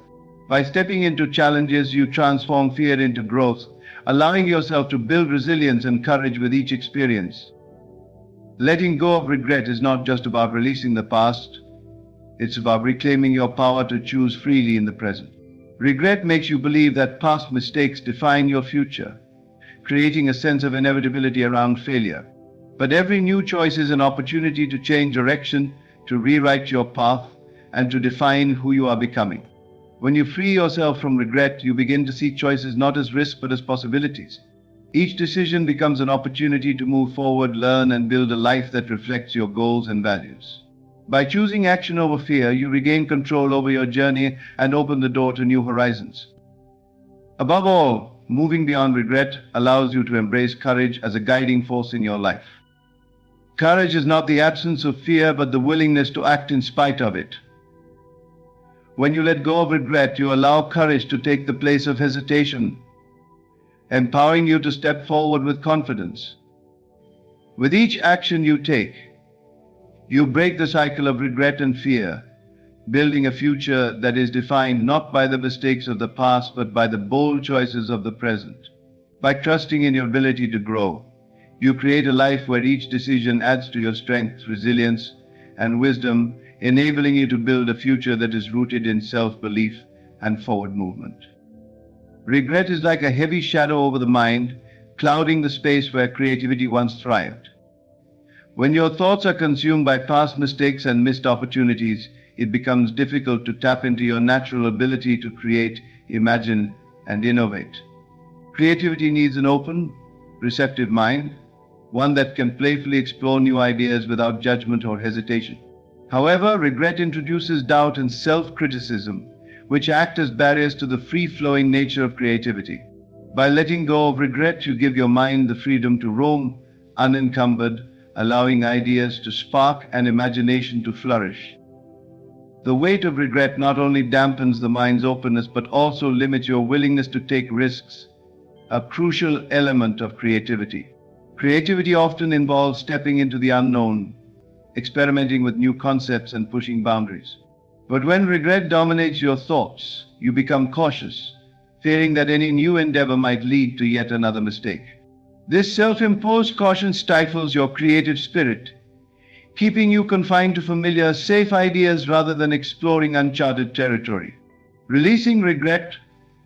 By stepping into challenges, you transform fear into growth, allowing yourself to build resilience and courage with each experience. Letting go of regret is not just about releasing the past, it's about reclaiming your power to choose freely in the present. Regret makes you believe that past mistakes define your future, creating a sense of inevitability around failure. But every new choice is an opportunity to change direction, to rewrite your path, and to define who you are becoming. When you free yourself from regret, you begin to see choices not as risks but as possibilities. Each decision becomes an opportunity to move forward, learn, and build a life that reflects your goals and values. By choosing action over fear, you regain control over your journey and open the door to new horizons. Above all, moving beyond regret allows you to embrace courage as a guiding force in your life. Courage is not the absence of fear, but the willingness to act in spite of it. When you let go of regret, you allow courage to take the place of hesitation, empowering you to step forward with confidence. With each action you take, you break the cycle of regret and fear, building a future that is defined not by the mistakes of the past, but by the bold choices of the present. By trusting in your ability to grow, you create a life where each decision adds to your strength, resilience, and wisdom, enabling you to build a future that is rooted in self-belief and forward movement. Regret is like a heavy shadow over the mind, clouding the space where creativity once thrived. When your thoughts are consumed by past mistakes and missed opportunities, it becomes difficult to tap into your natural ability to create, imagine, and innovate. Creativity needs an open, receptive mind, one that can playfully explore new ideas without judgment or hesitation. However, regret introduces doubt and self-criticism, which act as barriers to the free-flowing nature of creativity. By letting go of regret, you give your mind the freedom to roam unencumbered, allowing ideas to spark and imagination to flourish. The weight of regret not only dampens the mind's openness but also limits your willingness to take risks, a crucial element of creativity. Creativity often involves stepping into the unknown, experimenting with new concepts and pushing boundaries. But when regret dominates your thoughts, you become cautious, fearing that any new endeavor might lead to yet another mistake. This self-imposed caution stifles your creative spirit, keeping you confined to familiar, safe ideas rather than exploring uncharted territory. Releasing regret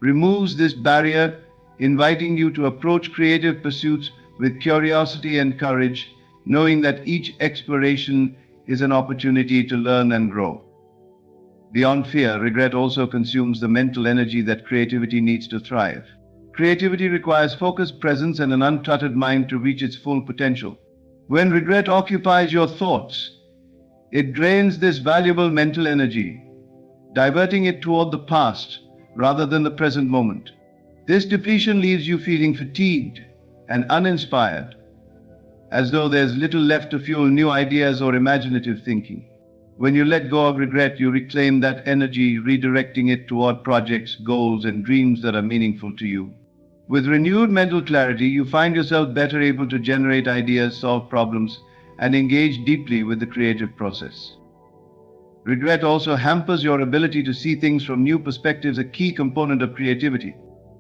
removes this barrier, inviting you to approach creative pursuits with curiosity and courage, knowing that each exploration is an opportunity to learn and grow. Beyond fear, regret also consumes the mental energy that creativity needs to thrive. Creativity requires focused presence and an uncluttered mind to reach its full potential. When regret occupies your thoughts, it drains this valuable mental energy, diverting it toward the past rather than the present moment. This depletion leaves you feeling fatigued and uninspired, as though there's little left to fuel new ideas or imaginative thinking. When you let go of regret, you reclaim that energy, redirecting it toward projects, goals, and dreams that are meaningful to you. With renewed mental clarity, you find yourself better able to generate ideas, solve problems, and engage deeply with the creative process. Regret also hampers your ability to see things from new perspectives, a key component of creativity.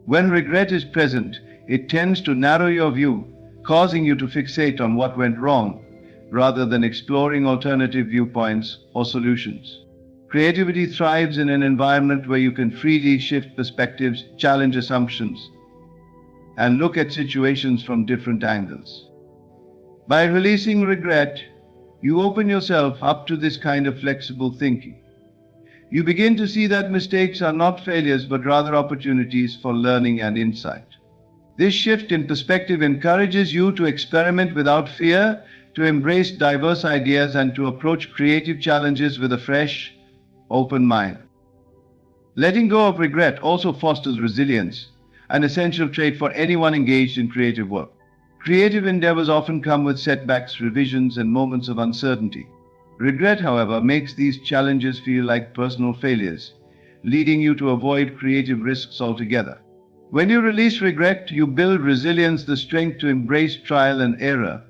When regret is present, it tends to narrow your view, causing you to fixate on what went wrong, rather than exploring alternative viewpoints or solutions. Creativity thrives in an environment where you can freely shift perspectives, challenge assumptions, and look at situations from different angles. By releasing regret, you open yourself up to this kind of flexible thinking. You begin to see that mistakes are not failures but rather opportunities for learning and insight. This shift in perspective encourages you to experiment without fear, to embrace diverse ideas, and to approach creative challenges with a fresh, open mind. Letting go of regret also fosters resilience, an essential trait for anyone engaged in creative work. Creative endeavors often come with setbacks, revisions, and moments of uncertainty. Regret, however, makes these challenges feel like personal failures, leading you to avoid creative risks altogether. When you release regret, you build resilience, the strength to embrace trial and error,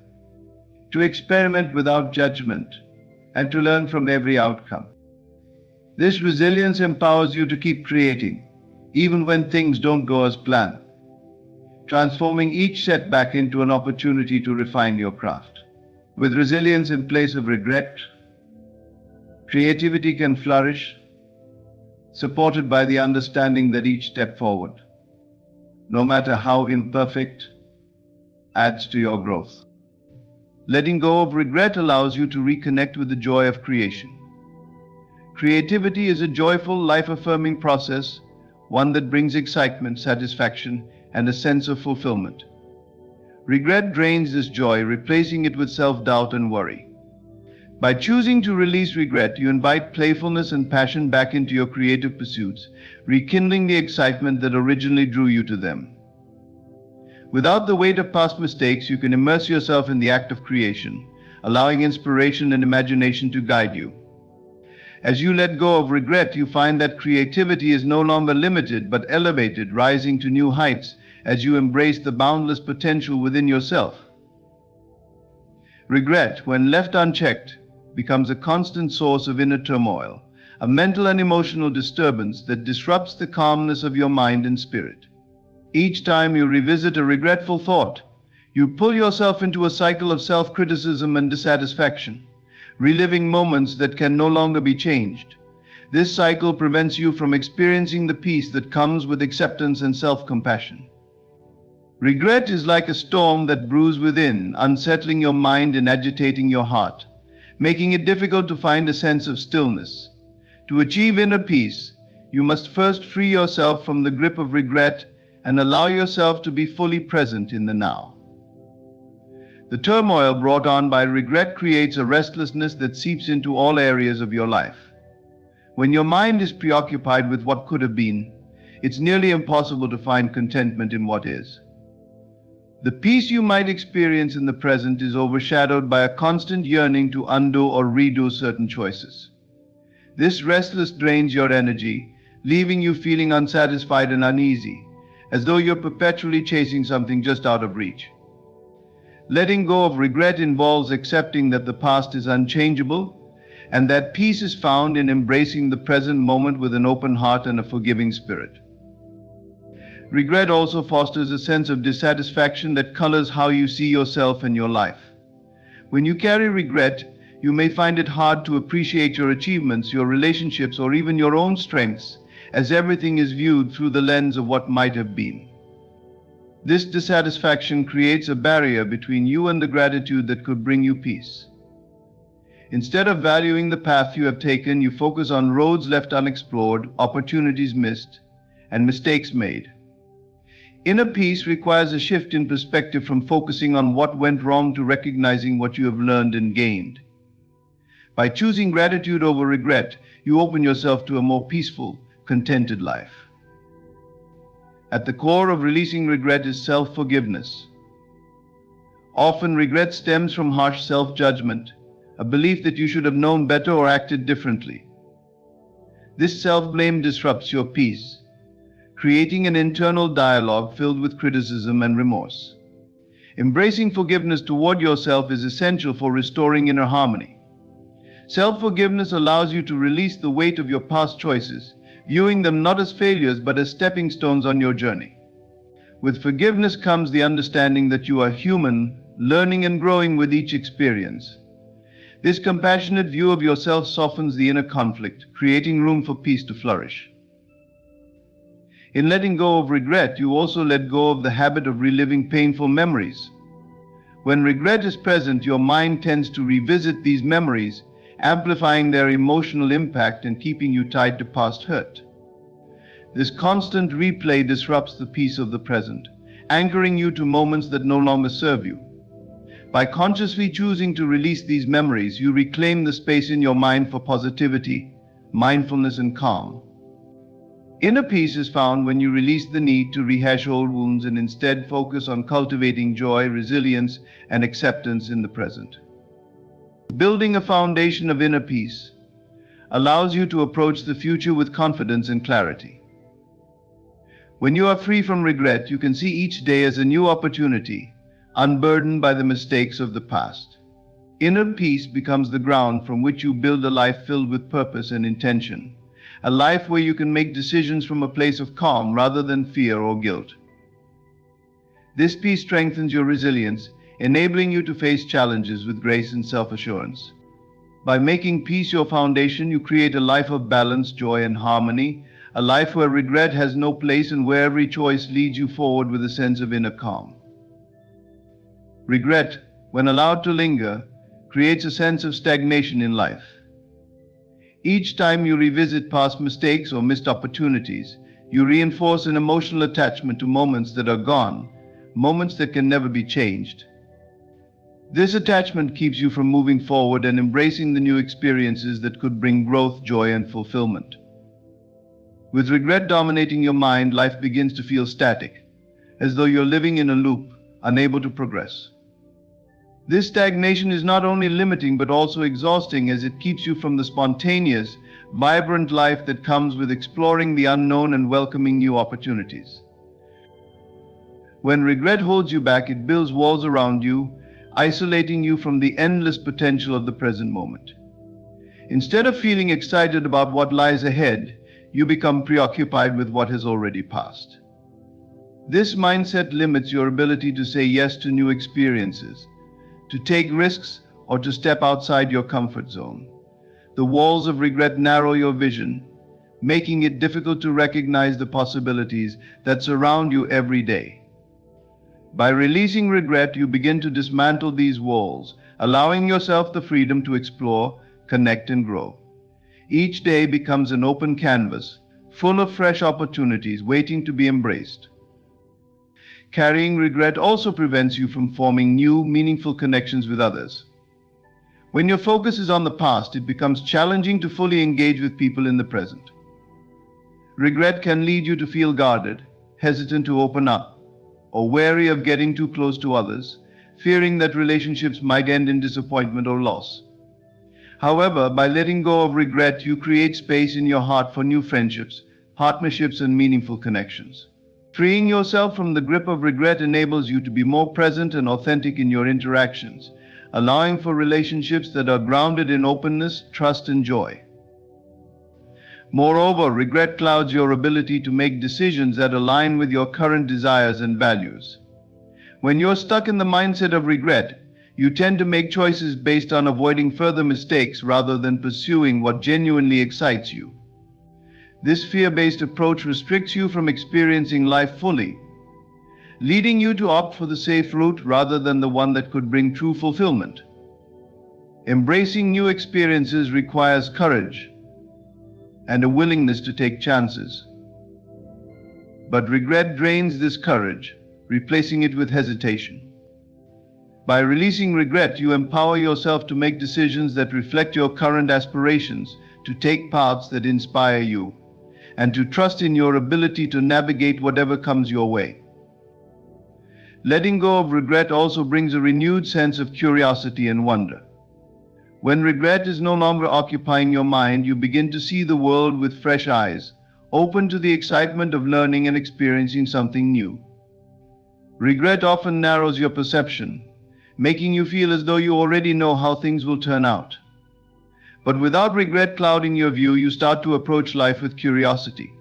to experiment without judgment, and to learn from every outcome. This resilience empowers you to keep creating, even when things don't go as planned, transforming each setback into an opportunity to refine your craft. With resilience in place of regret, creativity can flourish, supported by the understanding that each step forward, no matter how imperfect, adds to your growth. Letting go of regret allows you to reconnect with the joy of creation. Creativity is a joyful, life-affirming process, one that brings excitement, satisfaction, and a sense of fulfillment. Regret drains this joy, replacing it with self-doubt and worry. By choosing to release regret, you invite playfulness and passion back into your creative pursuits, rekindling the excitement that originally drew you to them. Without the weight of past mistakes, you can immerse yourself in the act of creation, allowing inspiration and imagination to guide you. As you let go of regret, you find that creativity is no longer limited but elevated, rising to new heights as you embrace the boundless potential within yourself. Regret, when left unchecked, becomes a constant source of inner turmoil, a mental and emotional disturbance that disrupts the calmness of your mind and spirit. Each time you revisit a regretful thought, you pull yourself into a cycle of self-criticism and dissatisfaction, reliving moments that can no longer be changed. This cycle prevents you from experiencing the peace that comes with acceptance and self-compassion. Regret is like a storm that brews within, unsettling your mind and agitating your heart, making it difficult to find a sense of stillness. To achieve inner peace, you must first free yourself from the grip of regret and allow yourself to be fully present in the now. The turmoil brought on by regret creates a restlessness that seeps into all areas of your life. When your mind is preoccupied with what could have been, it's nearly impossible to find contentment in what is. The peace you might experience in the present is overshadowed by a constant yearning to undo or redo certain choices. This restlessness drains your energy, leaving you feeling unsatisfied and uneasy, as though you're perpetually chasing something just out of reach. Letting go of regret involves accepting that the past is unchangeable and that peace is found in embracing the present moment with an open heart and a forgiving spirit. Regret also fosters a sense of dissatisfaction that colors how you see yourself and your life. When you carry regret, you may find it hard to appreciate your achievements, your relationships, or even your own strengths, as everything is viewed through the lens of what might have been. This dissatisfaction creates a barrier between you and the gratitude that could bring you peace. Instead of valuing the path you have taken, you focus on roads left unexplored, opportunities missed, and mistakes made. Inner peace requires a shift in perspective from focusing on what went wrong to recognizing what you have learned and gained. By choosing gratitude over regret, you open yourself to a more peaceful, contented life. At the core of releasing regret is self-forgiveness. Often regret stems from harsh self-judgment, a belief that you should have known better or acted differently. This self-blame disrupts your peace, creating an internal dialogue filled with criticism and remorse. Embracing forgiveness toward yourself is essential for restoring inner harmony. Self-forgiveness allows you to release the weight of your past choices, viewing them not as failures but as stepping stones on your journey. With forgiveness comes the understanding that you are human, learning and growing with each experience. This compassionate view of yourself softens the inner conflict, creating room for peace to flourish. In letting go of regret, you also let go of the habit of reliving painful memories. When regret is present, your mind tends to revisit these memories, amplifying their emotional impact and keeping you tied to past hurt. This constant replay disrupts the peace of the present, anchoring you to moments that no longer serve you. By consciously choosing to release these memories, you reclaim the space in your mind for positivity, mindfulness, and calm. Inner peace is found when you release the need to rehash old wounds and instead focus on cultivating joy, resilience, and acceptance in the present. Building a foundation of inner peace allows you to approach the future with confidence and clarity. When you are free from regret, you can see each day as a new opportunity, unburdened by the mistakes of the past. Inner peace becomes the ground from which you build a life filled with purpose and intention, a life where you can make decisions from a place of calm rather than fear or guilt. This peace strengthens your resilience, enabling you to face challenges with grace and self-assurance. By making peace your foundation, you create a life of balance, joy, and harmony, a life where regret has no place and where every choice leads you forward with a sense of inner calm. Regret, when allowed to linger, creates a sense of stagnation in life. Each time you revisit past mistakes or missed opportunities, you reinforce an emotional attachment to moments that are gone, moments that can never be changed. This attachment keeps you from moving forward and embracing the new experiences that could bring growth, joy, and fulfillment. With regret dominating your mind, life begins to feel static, as though you're living in a loop, unable to progress. This stagnation is not only limiting but also exhausting, as it keeps you from the spontaneous, vibrant life that comes with exploring the unknown and welcoming new opportunities. When regret holds you back, it builds walls around you, isolating you from the endless potential of the present moment. Instead of feeling excited about what lies ahead, you become preoccupied with what has already passed. This mindset limits your ability to say yes to new experiences, to take risks, or to step outside your comfort zone. The walls of regret narrow your vision, making it difficult to recognize the possibilities that surround you every day. By releasing regret, you begin to dismantle these walls, allowing yourself the freedom to explore, connect, and grow. Each day becomes an open canvas, full of fresh opportunities waiting to be embraced. Carrying regret also prevents you from forming new, meaningful connections with others. When your focus is on the past, it becomes challenging to fully engage with people in the present. Regret can lead you to feel guarded, hesitant to open up, or wary of getting too close to others, fearing that relationships might end in disappointment or loss. However, by letting go of regret, you create space in your heart for new friendships, partnerships, and meaningful connections. Freeing yourself from the grip of regret enables you to be more present and authentic in your interactions, allowing for relationships that are grounded in openness, trust, and joy. Moreover, regret clouds your ability to make decisions that align with your current desires and values. When you're stuck in the mindset of regret, you tend to make choices based on avoiding further mistakes rather than pursuing what genuinely excites you. This fear-based approach restricts you from experiencing life fully, leading you to opt for the safe route rather than the one that could bring true fulfillment. Embracing new experiences requires courage and a willingness to take chances. But regret drains this courage, replacing it with hesitation. By releasing regret, you empower yourself to make decisions that reflect your current aspirations, to take paths that inspire you, and to trust in your ability to navigate whatever comes your way. Letting go of regret also brings a renewed sense of curiosity and wonder. When regret is no longer occupying your mind, you begin to see the world with fresh eyes, open to the excitement of learning and experiencing something new. Regret often narrows your perception, making you feel as though you already know how things will turn out. But without regret clouding your view, you start to approach life with curiosity,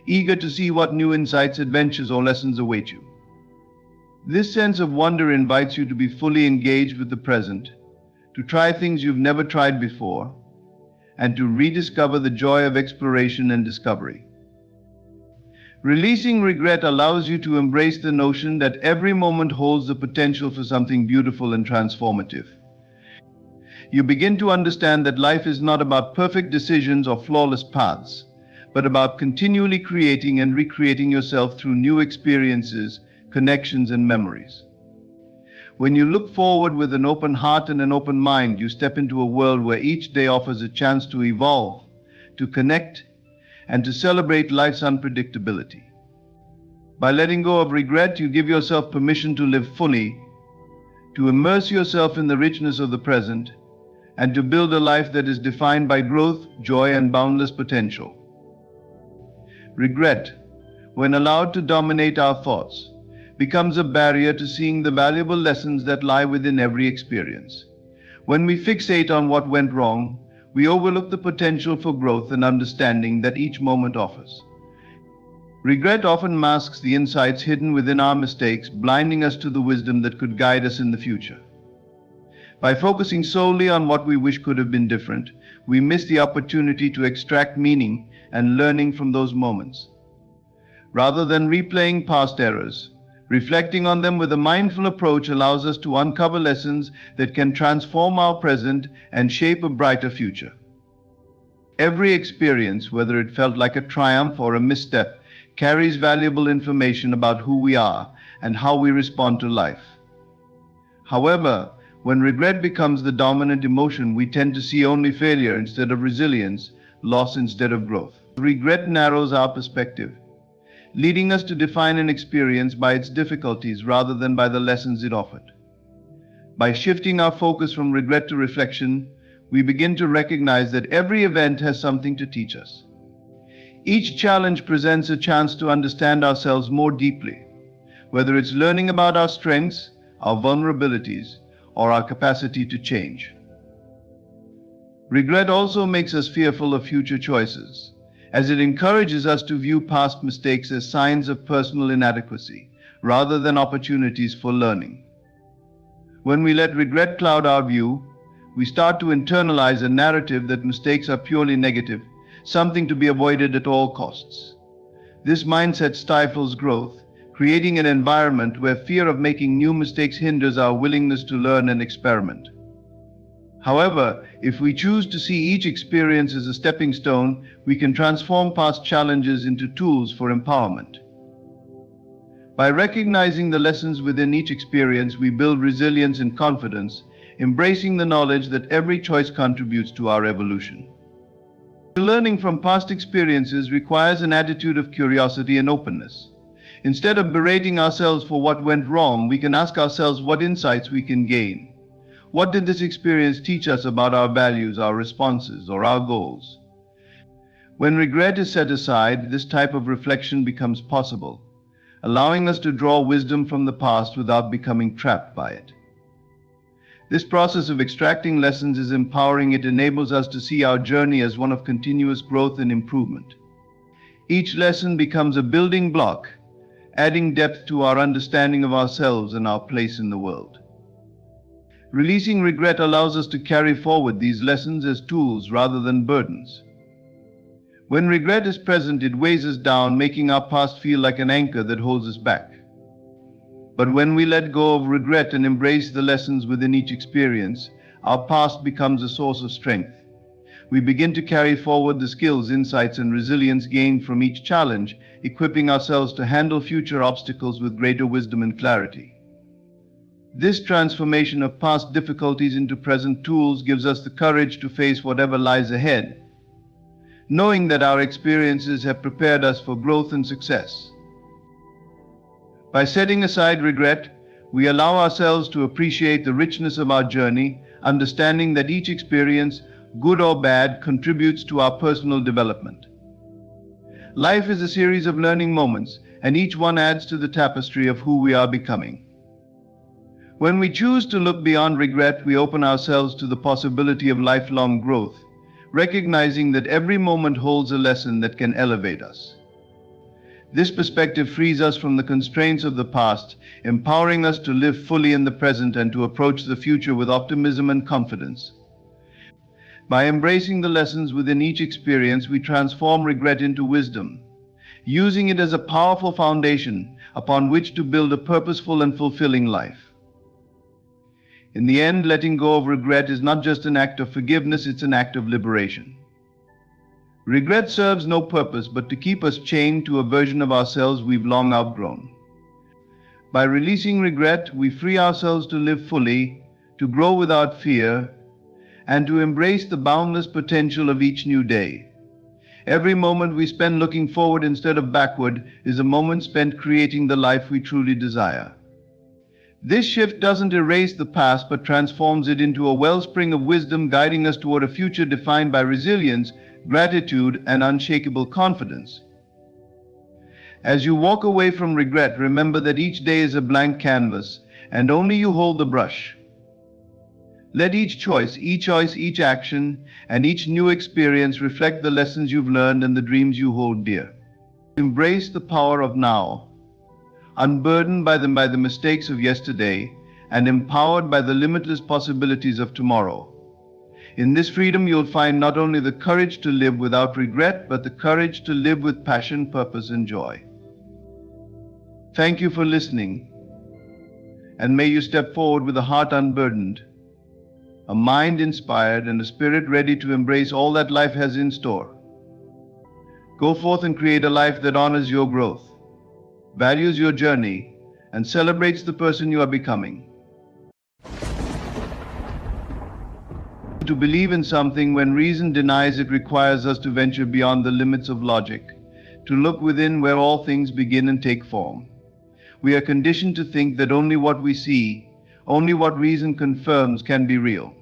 eager to see what new insights, adventures, or lessons await you. This sense of wonder invites you to be fully engaged with the present, to try things you've never tried before, and to rediscover the joy of exploration and discovery. Releasing regret allows you to embrace the notion that every moment holds the potential for something beautiful and transformative. You begin to understand that life is not about perfect decisions or flawless paths, but about continually creating and recreating yourself through new experiences, connections, and memories. When you look forward with an open heart and an open mind, you step into a world where each day offers a chance to evolve, to connect, and to celebrate life's unpredictability. By letting go of regret, you give yourself permission to live fully, to immerse yourself in the richness of the present, and to build a life that is defined by growth, joy, and boundless potential. Regret, when allowed to dominate our thoughts, becomes a barrier to seeing the valuable lessons that lie within every experience. When we fixate on what went wrong, we overlook the potential for growth and understanding that each moment offers. Regret often masks the insights hidden within our mistakes, blinding us to the wisdom that could guide us in the future. By focusing solely on what we wish could have been different, we miss the opportunity to extract meaning and learning from those moments. Rather than replaying past errors, reflecting on them with a mindful approach allows us to uncover lessons that can transform our present and shape a brighter future. Every experience, whether it felt like a triumph or a misstep, carries valuable information about who we are and how we respond to life. However, when regret becomes the dominant emotion, we tend to see only failure instead of resilience, loss instead of growth. Regret narrows our perspective, leading us to define an experience by its difficulties rather than by the lessons it offered. By shifting our focus from regret to reflection, we begin to recognize that every event has something to teach us. Each challenge presents a chance to understand ourselves more deeply, whether it's learning about our strengths, our vulnerabilities, or our capacity to change. Regret also makes us fearful of future choices, as it encourages us to view past mistakes as signs of personal inadequacy, rather than opportunities for learning. When we let regret cloud our view, we start to internalize a narrative that mistakes are purely negative, something to be avoided at all costs. This mindset stifles growth, creating an environment where fear of making new mistakes hinders our willingness to learn and experiment. However, if we choose to see each experience as a stepping stone, we can transform past challenges into tools for empowerment. By recognizing the lessons within each experience, we build resilience and confidence, embracing the knowledge that every choice contributes to our evolution. Learning from past experiences requires an attitude of curiosity and openness. Instead of berating ourselves for what went wrong, we can ask ourselves what insights we can gain. What did this experience teach us about our values, our responses, or our goals? When regret is set aside, this type of reflection becomes possible, allowing us to draw wisdom from the past without becoming trapped by it. This process of extracting lessons is empowering. It enables us to see our journey as one of continuous growth and improvement. Each lesson becomes a building block, adding depth to our understanding of ourselves and our place in the world. Releasing regret allows us to carry forward these lessons as tools rather than burdens. When regret is present, it weighs us down, making our past feel like an anchor that holds us back. But when we let go of regret and embrace the lessons within each experience, our past becomes a source of strength. We begin to carry forward the skills, insights, and resilience gained from each challenge, equipping ourselves to handle future obstacles with greater wisdom and clarity. This transformation of past difficulties into present tools gives us the courage to face whatever lies ahead, knowing that our experiences have prepared us for growth and success. By setting aside regret, we allow ourselves to appreciate the richness of our journey, understanding that each experience, good or bad, contributes to our personal development. Life is a series of learning moments, and each one adds to the tapestry of who we are becoming. When we choose to look beyond regret, we open ourselves to the possibility of lifelong growth, recognizing that every moment holds a lesson that can elevate us. This perspective frees us from the constraints of the past, empowering us to live fully in the present and to approach the future with optimism and confidence. By embracing the lessons within each experience, we transform regret into wisdom, using it as a powerful foundation upon which to build a purposeful and fulfilling life. In the end, letting go of regret is not just an act of forgiveness, it's an act of liberation. Regret serves no purpose but to keep us chained to a version of ourselves we've long outgrown. By releasing regret, we free ourselves to live fully, to grow without fear, and to embrace the boundless potential of each new day. Every moment we spend looking forward instead of backward is a moment spent creating the life we truly desire. This shift doesn't erase the past but transforms it into a wellspring of wisdom, guiding us toward a future defined by resilience, gratitude, and unshakable confidence. As you walk away from regret, remember that each day is a blank canvas, and only you hold the brush. Let each choice, each action, and each new experience reflect the lessons you've learned and the dreams you hold dear. Embrace the power of now, unburdened by the mistakes of yesterday, and empowered by the limitless possibilities of tomorrow. In this freedom, you'll find not only the courage to live without regret, but the courage to live with passion, purpose, and joy. Thank you for listening, and may you step forward with a heart unburdened, a mind inspired, and a spirit ready to embrace all that life has in store. Go forth and create a life that honors your growth, values your journey, and celebrates the person you are becoming. To believe in something when reason denies it requires us to venture beyond the limits of logic, to look within where all things begin and take form. We are conditioned to think that only what we see, only what reason confirms can be real.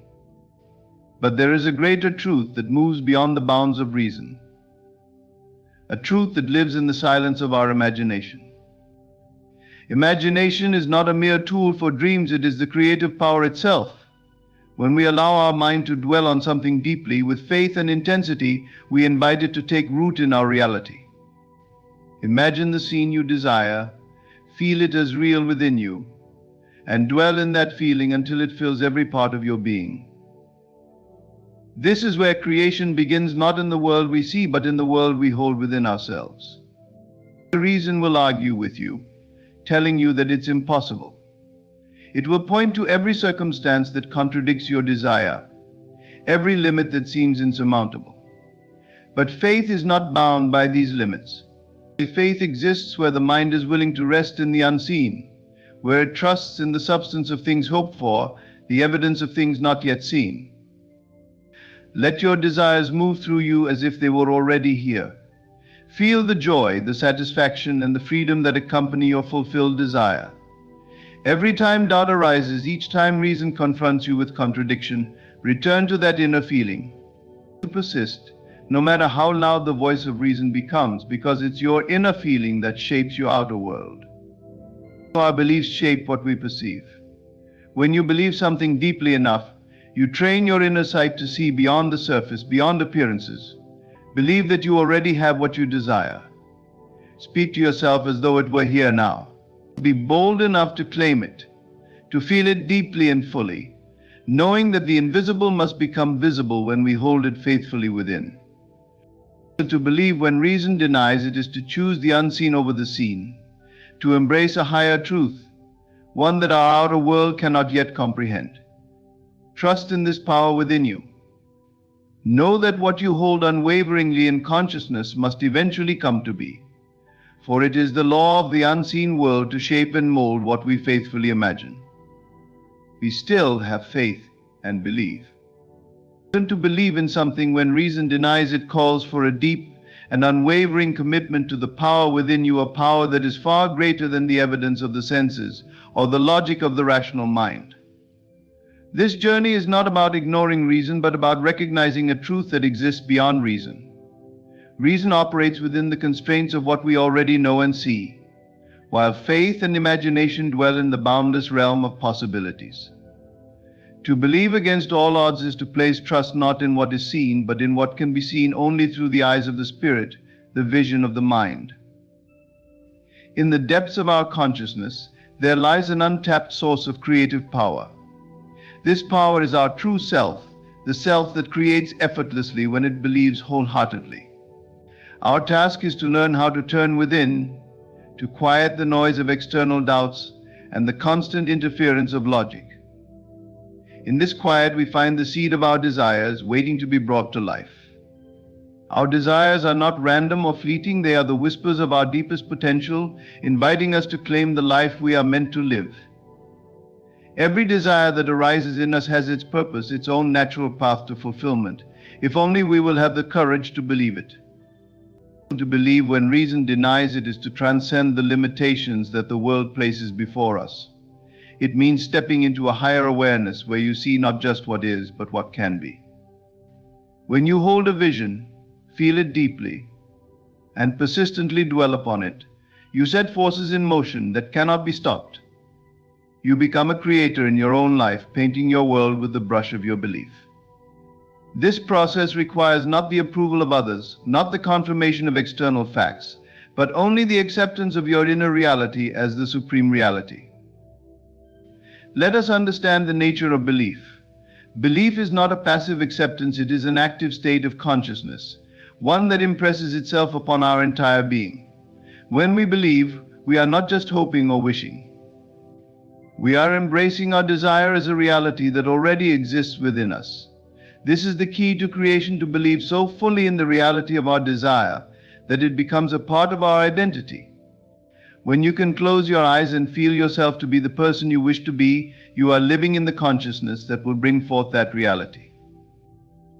But there is a greater truth that moves beyond the bounds of reason, a truth that lives in the silence of our imagination. Imagination is not a mere tool for dreams, it is the creative power itself. When we allow our mind to dwell on something deeply, with faith and intensity, we invite it to take root in our reality. Imagine the scene you desire, feel it as real within you, and dwell in that feeling until it fills every part of your being. This is where creation begins, not in the world we see, but in the world we hold within ourselves. The reason will argue with you, telling you that it's impossible. It will point to every circumstance that contradicts your desire, every limit that seems insurmountable. But faith is not bound by these limits. Faith exists where the mind is willing to rest in the unseen, where it trusts in the substance of things hoped for, the evidence of things not yet seen. Let your desires move through you as if they were already here. Feel the joy, the satisfaction, and the freedom that accompany your fulfilled desire. Every time doubt arises, each time reason confronts you with contradiction, return to that inner feeling. Persist, no matter how loud the voice of reason becomes, because it's your inner feeling that shapes your outer world. Our beliefs shape what we perceive. When you believe something deeply enough, you train your inner sight to see beyond the surface, beyond appearances. Believe that you already have what you desire. Speak to yourself as though it were here now. Be bold enough to claim it, to feel it deeply and fully, knowing that the invisible must become visible when we hold it faithfully within. To believe when reason denies it is to choose the unseen over the seen, to embrace a higher truth, one that our outer world cannot yet comprehend. Trust in this power within you. Know that what you hold unwaveringly in consciousness must eventually come to be, for it is the law of the unseen world to shape and mold what we faithfully imagine. We still have faith and believe. To believe in something when reason denies it calls for a deep and unwavering commitment to the power within you, a power that is far greater than the evidence of the senses or the logic of the rational mind. This journey is not about ignoring reason, but about recognizing a truth that exists beyond reason. Reason operates within the constraints of what we already know and see. while faith and imagination dwell in the boundless realm of possibilities. To believe against all odds is to place trust not in what is seen, but in what can be seen only through the eyes of the spirit, the vision of the mind. In the depths of our consciousness, there lies an untapped source of creative power. This power is our true self, the self that creates effortlessly when it believes wholeheartedly. Our task is to learn how to turn within, to quiet the noise of external doubts and the constant interference of logic. In this quiet, we find the seed of our desires waiting to be brought to life. Our desires are not random or fleeting, they are the whispers of our deepest potential, inviting us to claim the life we are meant to live. Every desire that arises in us has its purpose, its own natural path to fulfillment, if only we will have the courage to believe it. To believe when reason denies it is to transcend the limitations that the world places before us. It means stepping into a higher awareness where you see not just what is, but what can be. When you hold a vision, feel it deeply, and persistently dwell upon it, you set forces in motion that cannot be stopped. You become a creator in your own life, painting your world with the brush of your belief. This process requires not the approval of others, not the confirmation of external facts, but only the acceptance of your inner reality as the supreme reality. Let us understand the nature of belief. Belief is not a passive acceptance, it is an active state of consciousness, one that impresses itself upon our entire being. When we believe, we are not just hoping or wishing. We are embracing our desire as a reality that already exists within us. This is the key to creation, to believe so fully in the reality of our desire that it becomes a part of our identity. When you can close your eyes and feel yourself to be the person you wish to be, you are living in the consciousness that will bring forth that reality.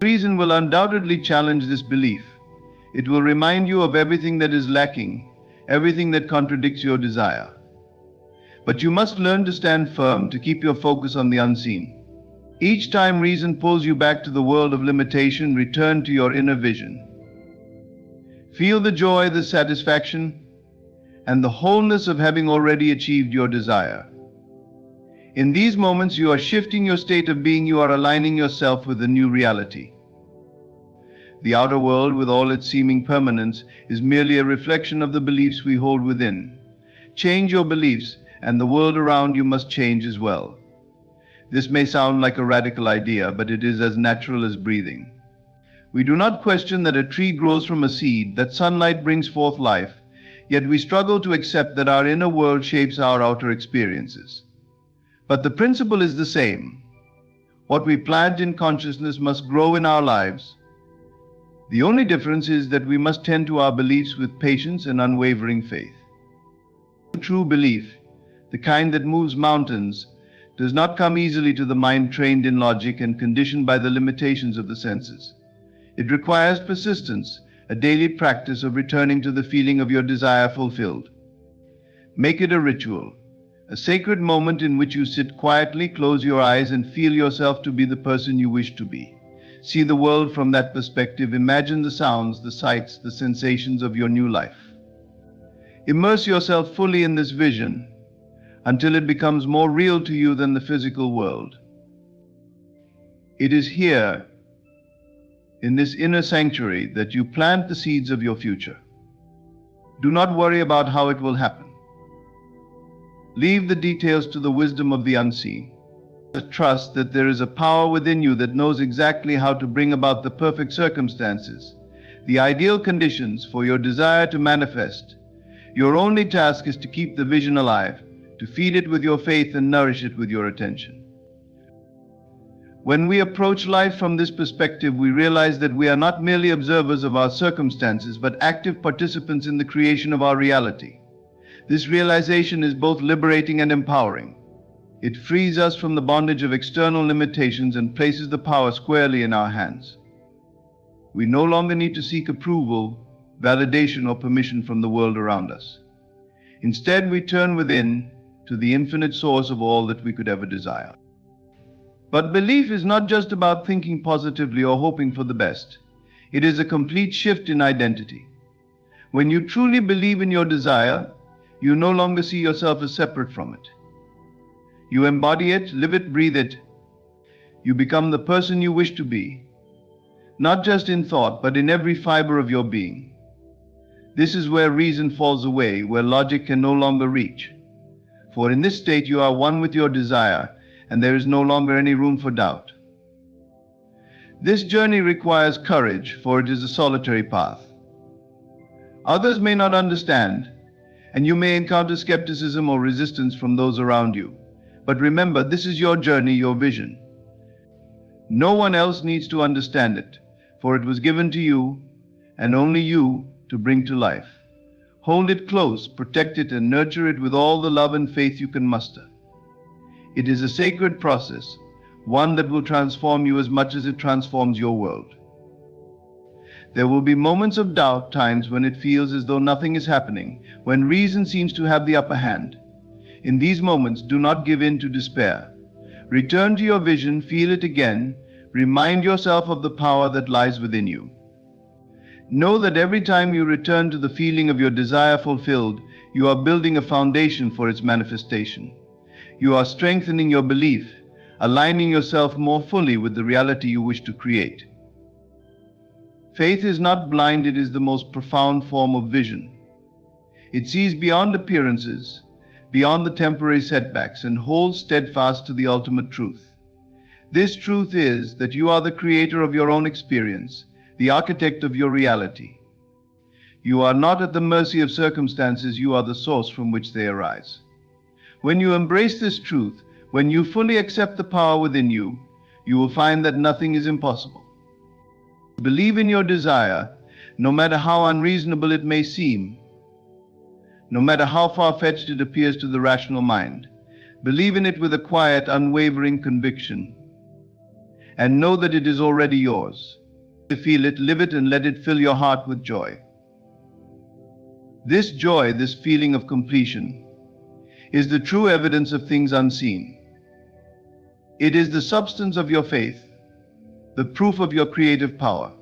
Reason will undoubtedly challenge this belief. It will remind you of everything that is lacking, everything that contradicts your desire. But you must learn to stand firm, to keep your focus on the unseen. Each time reason pulls you back to the world of limitation, return to your inner vision. Feel the joy, the satisfaction, and the wholeness of having already achieved your desire. In these moments, you are shifting your state of being, you are aligning yourself with a new reality. The outer world, with all its seeming permanence, is merely a reflection of the beliefs we hold within. Change your beliefs, and the world around you must change as well. This may sound like a radical idea, but it is as natural as breathing. We do not question that a tree grows from a seed, that sunlight brings forth life, yet we struggle to accept that our inner world shapes our outer experiences. But the principle is the same. What we plant in consciousness must grow in our lives. The only difference is that we must tend to our beliefs with patience and unwavering faith. True belief, the kind that moves mountains, does not come easily to the mind trained in logic and conditioned by the limitations of the senses. It requires persistence, a daily practice of returning to the feeling of your desire fulfilled. Make it a ritual, a sacred moment in which you sit quietly, close your eyes, and feel yourself to be the person you wish to be. See the world from that perspective. Imagine the sounds, the sights, the sensations of your new life. Immerse yourself fully in this vision until it becomes more real to you than the physical world. It is here, in this inner sanctuary, that you plant the seeds of your future. Do not worry about how it will happen. Leave the details to the wisdom of the unseen. Trust that there is a power within you that knows exactly how to bring about the perfect circumstances, the ideal conditions for your desire to manifest. Your only task is to keep the vision alive, to feed it with your faith and nourish it with your attention. When we approach life from this perspective, we realize that we are not merely observers of our circumstances, but active participants in the creation of our reality. This realization is both liberating and empowering. It frees us from the bondage of external limitations and places the power squarely in our hands. We no longer need to seek approval, validation, or permission from the world around us. Instead, we turn within to the infinite source of all that we could ever desire. But belief is not just about thinking positively or hoping for the best. It is a complete shift in identity. When you truly believe in your desire, You no longer see yourself as separate from it. You embody it, live it, breathe it. You become the person you wish to be, not just in thought, but in every fiber of your being. This is where reason falls away, where logic can no longer reach. For in this state you are one with your desire, and there is no longer any room for doubt. This journey requires courage, for it is a solitary path. Others may not understand, and you may encounter skepticism or resistance from those around you. But remember, this is your journey, your vision. No one else needs to understand it, for it was given to you, and only you, to bring to life. Hold it close, protect it, and nurture it with all the love and faith you can muster. It is a sacred process, one that will transform you as much as it transforms your world. There will be moments of doubt, times when it feels as though nothing is happening, when reason seems to have the upper hand. In these moments, do not give in to despair. Return to your vision, feel it again, remind yourself of the power that lies within you. Know that every time you return to the feeling of your desire fulfilled, you are building a foundation for its manifestation. You are strengthening your belief, aligning yourself more fully with the reality you wish to create. Faith is not blind, it is the most profound form of vision. It sees beyond appearances, beyond the temporary setbacks, and holds steadfast to the ultimate truth. This truth is that you are the creator of your own experience, the architect of your reality. You are not at the mercy of circumstances, you are the source from which they arise. When you embrace this truth, when you fully accept the power within you, you will find that nothing is impossible. Believe in your desire, no matter how unreasonable it may seem, no matter how far-fetched it appears to the rational mind. Believe in it with a quiet, unwavering conviction, and know that it is already yours. Feel it, live it, and let it fill your heart with joy. This joy, this feeling of completion, is the true evidence of things unseen. It is the substance of your faith, the proof of your creative power.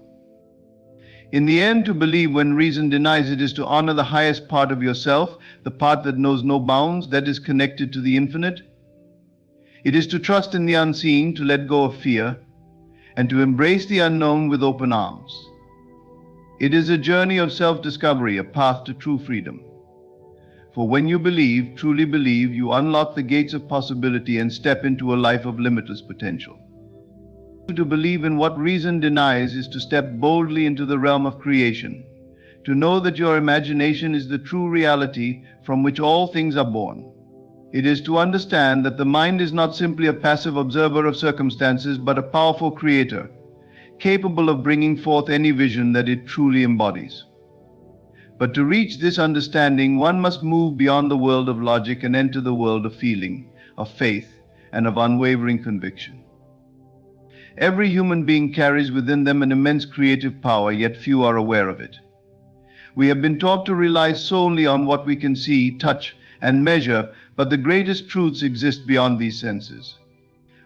In the end, to believe when reason denies it is to honor the highest part of yourself, the part that knows no bounds, that is connected to the infinite. It is to trust in the unseen, to let go of fear, and to embrace the unknown with open arms. It is a journey of self-discovery, a path to true freedom. For when you believe, truly believe, you unlock the gates of possibility and step into a life of limitless potential. To believe in what reason denies is to step boldly into the realm of creation, to know that your imagination is the true reality from which all things are born. It is to understand that the mind is not simply a passive observer of circumstances, but a powerful creator, capable of bringing forth any vision that it truly embodies. But to reach this understanding, one must move beyond the world of logic and enter the world of feeling, of faith, and of unwavering conviction. Every human being carries within them an immense creative power, yet few are aware of it. We have been taught to rely solely on what we can see, touch, and measure, but the greatest truths exist beyond these senses.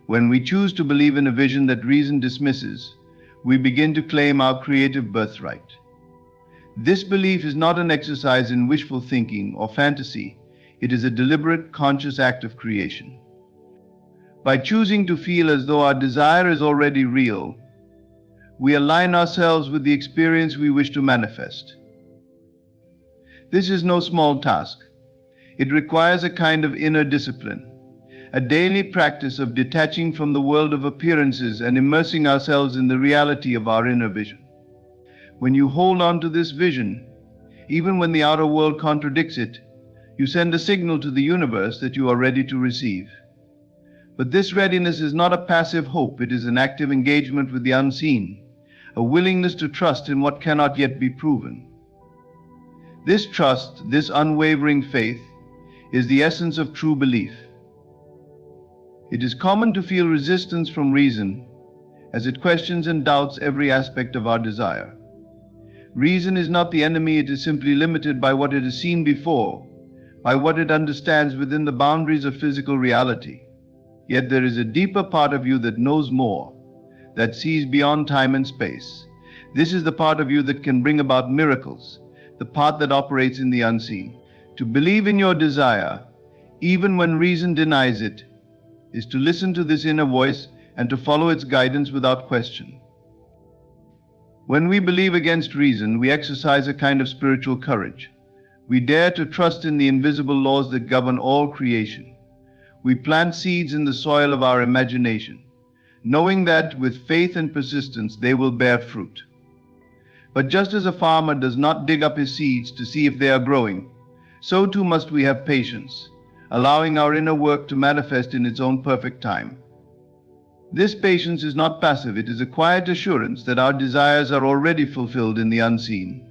When we choose to believe in a vision that reason dismisses, we begin to claim our creative birthright. This belief is not an exercise in wishful thinking or fantasy. It is a deliberate, conscious act of creation. By choosing to feel as though our desire is already real, we align ourselves with the experience we wish to manifest. This is no small task. It requires a kind of inner discipline, a daily practice of detaching from the world of appearances and immersing ourselves in the reality of our inner vision. When you hold on to this vision, even when the outer world contradicts it, you send a signal to the universe that you are ready to receive. But this readiness is not a passive hope, it is an active engagement with the unseen, a willingness to trust in what cannot yet be proven. This trust, this unwavering faith, is the essence of true belief. It is common to feel resistance from reason, as it questions and doubts every aspect of our desire. Reason is not the enemy, it is simply limited by what it has seen before, by what it understands within the boundaries of physical reality. Yet there is a deeper part of you that knows more, that sees beyond time and space. This is the part of you that can bring about miracles, the part that operates in the unseen. To believe in your desire, even when reason denies it, is to listen to this inner voice and to follow its guidance without question. When we believe against reason, we exercise a kind of spiritual courage. We dare to trust in the invisible laws that govern all creation. We plant seeds in the soil of our imagination, knowing that with faith and persistence they will bear fruit. But just as a farmer does not dig up his seeds to see if they are growing, so too must we have patience, allowing our inner work to manifest in its own perfect time. This patience is not passive, it is a quiet assurance that our desires are already fulfilled in the unseen,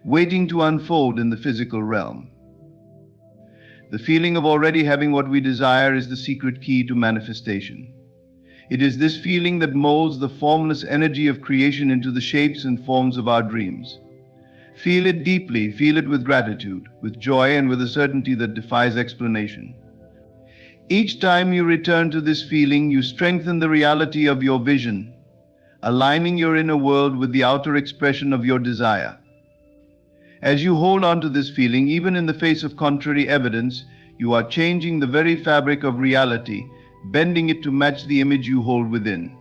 waiting to unfold in the physical realm. The feeling of already having what we desire is the secret key to manifestation. It is this feeling that molds the formless energy of creation into the shapes and forms of our dreams. Feel it deeply, feel it with gratitude, with joy, and with a certainty that defies explanation. Each time you return to this feeling, you strengthen the reality of your vision, aligning your inner world with the outer expression of your desire. As you hold on to this feeling, even in the face of contrary evidence, you are changing the very fabric of reality, bending it to match the image you hold within.